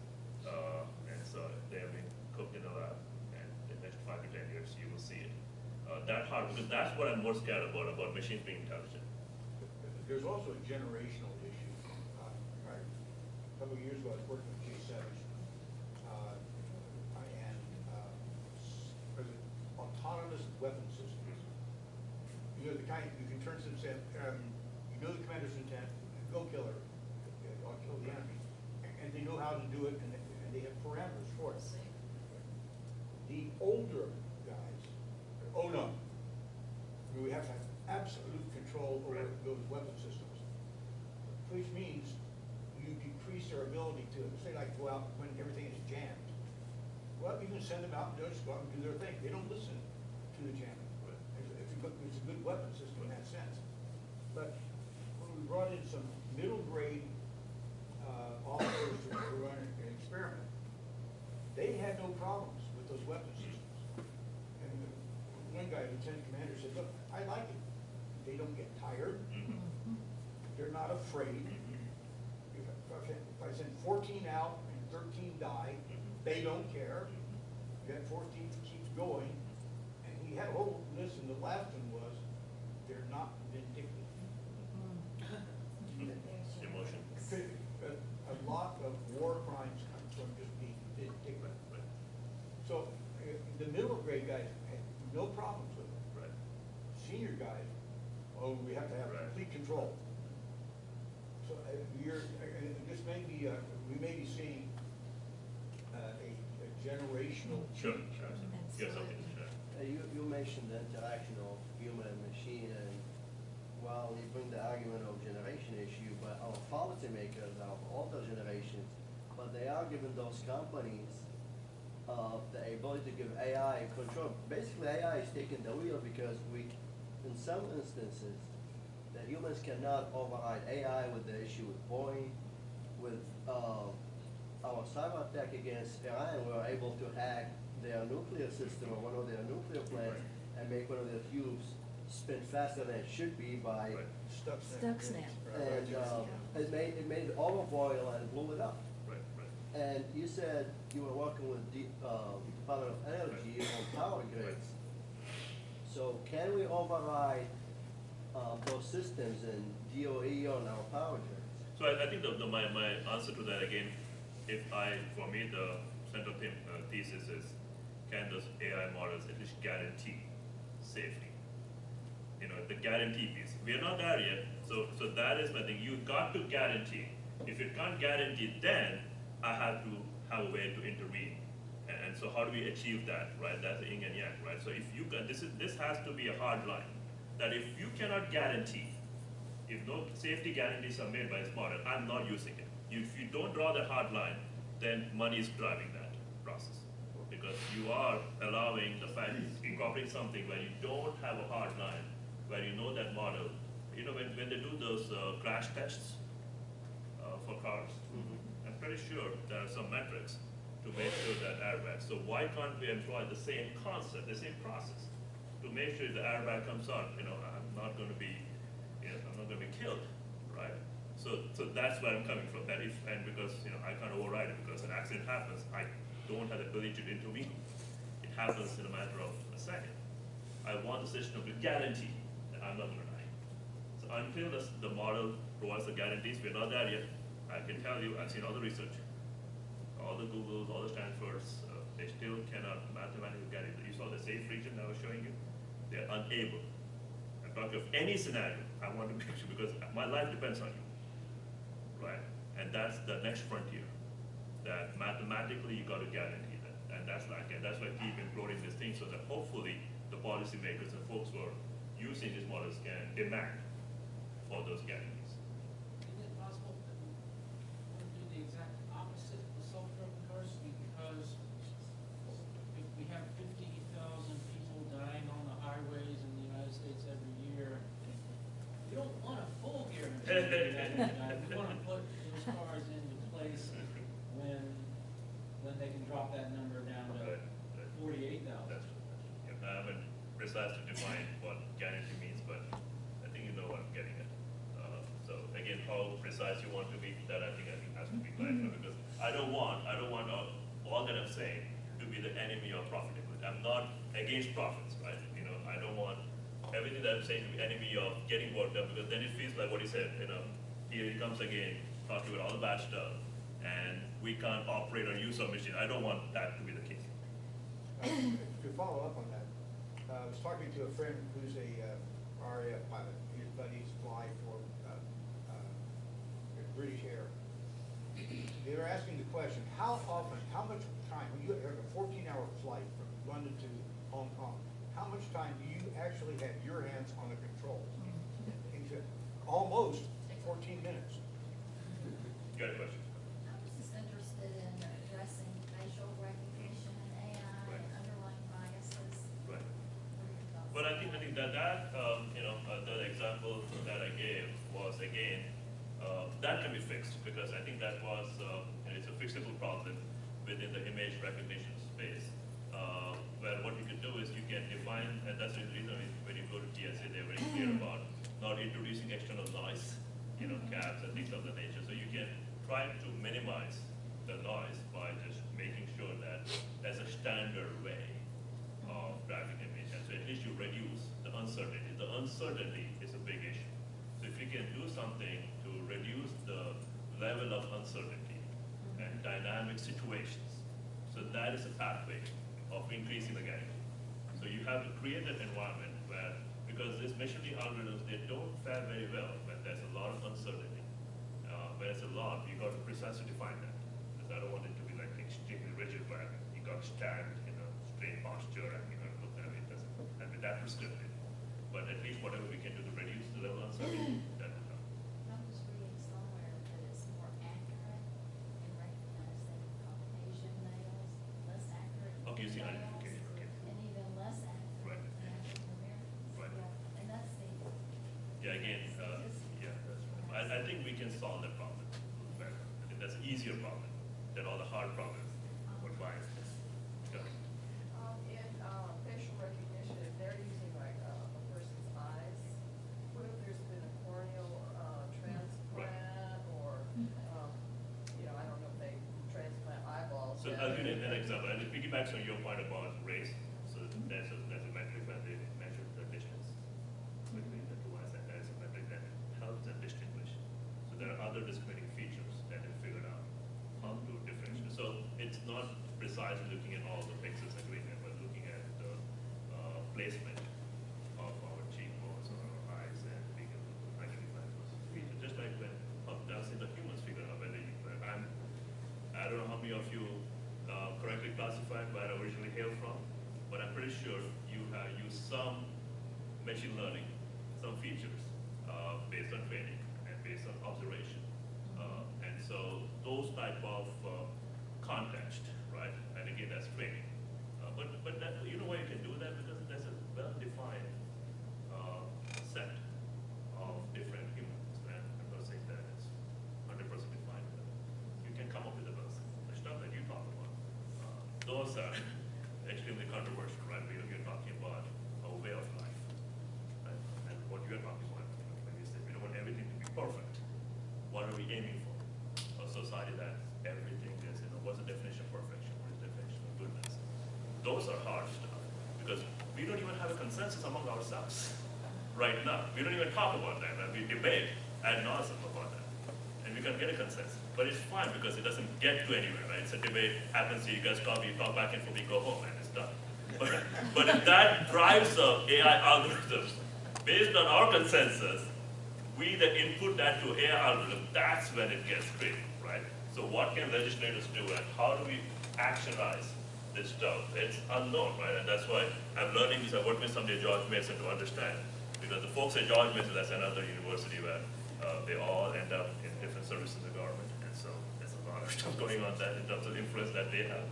and so they have been cooked in the lab, and in the next 5 to 10 years, you will see it. Because that's what I'm more scared about machines being intelligent. There's also a generational issue. A couple of years ago, I was working with J7, and autonomous weapon systems. The kind you can turn to them and say, the commander's intent, go kill her, I'll kill the enemy, and they know how to do it, and they have parameters for it. The older guys, oh no, we have to have absolute control over those weapon systems, which means you decrease their ability to, say, like go out when everything is jammed. Well, you can send them out and just go out and do their thing. They don't listen to the jamming. It's a good weapon system in that sense. But when we brought in some middle grade officers to run an experiment, they had no problems with those weapon systems. And one guy, lieutenant commander, said, look, I like it. They don't get tired. They're not afraid. If I send 14 out and 13 die, they don't care. That 14 keeps going. And he had a whole list, and the last one was, they're not vindictive. Emotion. A lot of war crimes come from just being vindictive. So the middle grade guys had no problems with it. Senior guys, oh, we have to have complete control. So this may be, we may be seeing a generational Sure, change. sure. Yes, okay, sure. You mentioned the interaction of human and machine, and while you bring the argument of generation issue, but our policymakers are of older generations, but they are giving those companies the ability to give AI control. Basically, AI is taking the wheel because in some instances, the humans cannot override AI with the issue with Boeing, with our cyber attack against Iran. We were able to hack their nuclear system or one of their nuclear plants and make one of their tubes spin faster than it should be by, Right. Stuxnet. and it made it overboil and blew it up. Right, right. And you said you were working with the Department of Energy on power grids. So can we override those systems in DOE on our power grids? So I think my answer to that again, for me, the central thesis is, can those AI models at least guarantee safety? You know, the guarantee piece. We are not there yet, so that is my thing. You got to guarantee. If you can't guarantee, then I have to have a way to intervene. And so how do we achieve that, right? That's the yin and yang, right? So if you can, this has to be a hard line, that if you cannot guarantee, if no safety guarantees are made by this model, I'm not using it. If you don't draw the hard line, then money is driving that process. Because you are allowing the fact, incorporating something where you don't have a hard line, where you know that model. You know, when they do those crash tests for cars, I'm pretty sure there are some metrics to make sure that airbag. So why can't we employ the same concept, the same process, to make sure the airbag comes out? You know, I'm not going to be killed, right? So that's where I'm coming from. That and because I can't override it because an accident happens, I don't have the ability to intervene. It happens in a matter of a second. I want the system to guarantee that I'm not going to die. So until the model provides the guarantees, we're not there yet. I can tell you, I've seen all the research, all the Googles, all the Stanfords, they still cannot mathematically guarantee. You saw the safe region I was showing you? They're unable. I'm talking of any scenario, I want to make sure, because my life depends on you, right? And that's the next frontier, that mathematically you got to guarantee that. And that's why I keep imploring this thing, so that hopefully the policymakers and folks who are using these models can demand for those guarantees. Isn't it possible that we want to do the exact opposite of self-driving cars? Because if we have 50,000 people dying on the highways in the United States every year, we don't want a full guarantee. We want to put those cars into place when they can drop that number down to 48,000. I haven't precisely defined what guarantee means, but I think you know what I'm getting at. So again, how precise you want to be, that I think has to be clarified, because I don't want all that I'm saying to be the enemy of profitability. I'm not against profits, right? I don't want everything that I'm saying to be enemy of getting work done, because then it feels like what he said. Here he comes again, talking about all the bad stuff, and we can't operate or use our machine. I don't want that to be the case. To follow up on that, I was talking to a friend who's a RAF pilot. His buddies fly for British Air. They were asking the question, how much time, when you have a 14-hour flight from London to Hong Kong, how much time do you actually have your hands on the controls? And he said, almost 14 minutes. You got a question? I'm just interested in addressing facial recognition and AI and underlying biases. Right. Well, I think that the example that I gave was, again, that can be fixed, because I think that was it's a fixable problem within the image recognition space, where what you can do is you can define, and that's the reason when you go to TSA, they're very clear about not introducing external noise, cabs and things of that nature. So you can try to minimize the noise by just making sure that there's a standard way of driving image, and so at least you reduce the uncertainty. The uncertainty is a big issue. So if you can do something to reduce the level of uncertainty and dynamic situations, so that is a pathway of increasing the guarantee. So you have to create that environment where, because these machine learning algorithms, they don't fare very well when there's a lot of uncertainty. when it's a law, you got to precisely define that. Because I don't want it to be like extremely rigid, where you got to stand in a straight posture and you got to look that way. It doesn't have to be that prescriptive. But at least whatever we can do to reduce the level of uncertainty, that will help. I'm just reading somewhere that it's more accurate in recognizing Caucasian males, less accurate. Okay, you see males, identification, okay. And even less accurate Right. than African Americans. Right. Yeah, and that's the. Yeah, again, yeah, that's right. I think we can solve that problem better. I think that's an easier problem than all the hard problems with biasness. Yeah. In facial recognition, if they're using like a person's eyes, what if there's been a corneal transplant or, I don't know if they transplant eyeballs. So yet. I'll give you an example, and it piggybacks on your point about race. So there's a metric where they measure the distance between the two eyes, and there's a metric that helps them distinguish. So there are other discriminating features that they figured out how to differentiate. So it's not precisely looking at all the pixels and doing it, but looking at the placement of our cheekbones or our eyes and being able to identify those features. Just like when I've seen the humans figure out whether I don't know how many of you correctly classified where I originally hail from, but I'm pretty sure you have used some machine learning, some features based on training and based on observation. And so those type of context, right? And again, that's training. But that, you know why you can do that? Because there's a well-defined set of different humans, and I'm not saying that it's 100% defined, but you can come up with a person. The stuff that you talk about, those are extremely controversial, right? You're talking about a way of life, right? And what you're talking about, when you say we don't want everything to be perfect, what are we aiming for? A society that everything is, what's the definition of perfection? What is the definition of goodness? Those are hard stuff, because we don't even have a consensus among ourselves right now. We don't even talk about that, and we debate ad nauseum about that. And we can get a consensus. But it's fine because it doesn't get to anywhere, right? It's a debate, happens, you guys talk back and forth, we go home, and it's done. But if that drives the AI algorithms, based on our consensus, we then input that to AI algorithm, that's when it gets tricky, right? So what can legislators do, and how do we actionize this stuff? It's unknown, right? And that's why I'm learning this. I worked with somebody at George Mason to understand, because the folks at George Mason, that's another university where they all end up in different services in the government, and so there's a lot of stuff going on that in terms of influence that they have.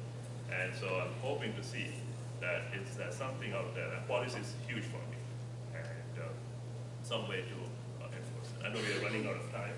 And so I'm hoping to see that it's something out there, and policy is huge for me, and some way to enforce it. I know we are running out of time.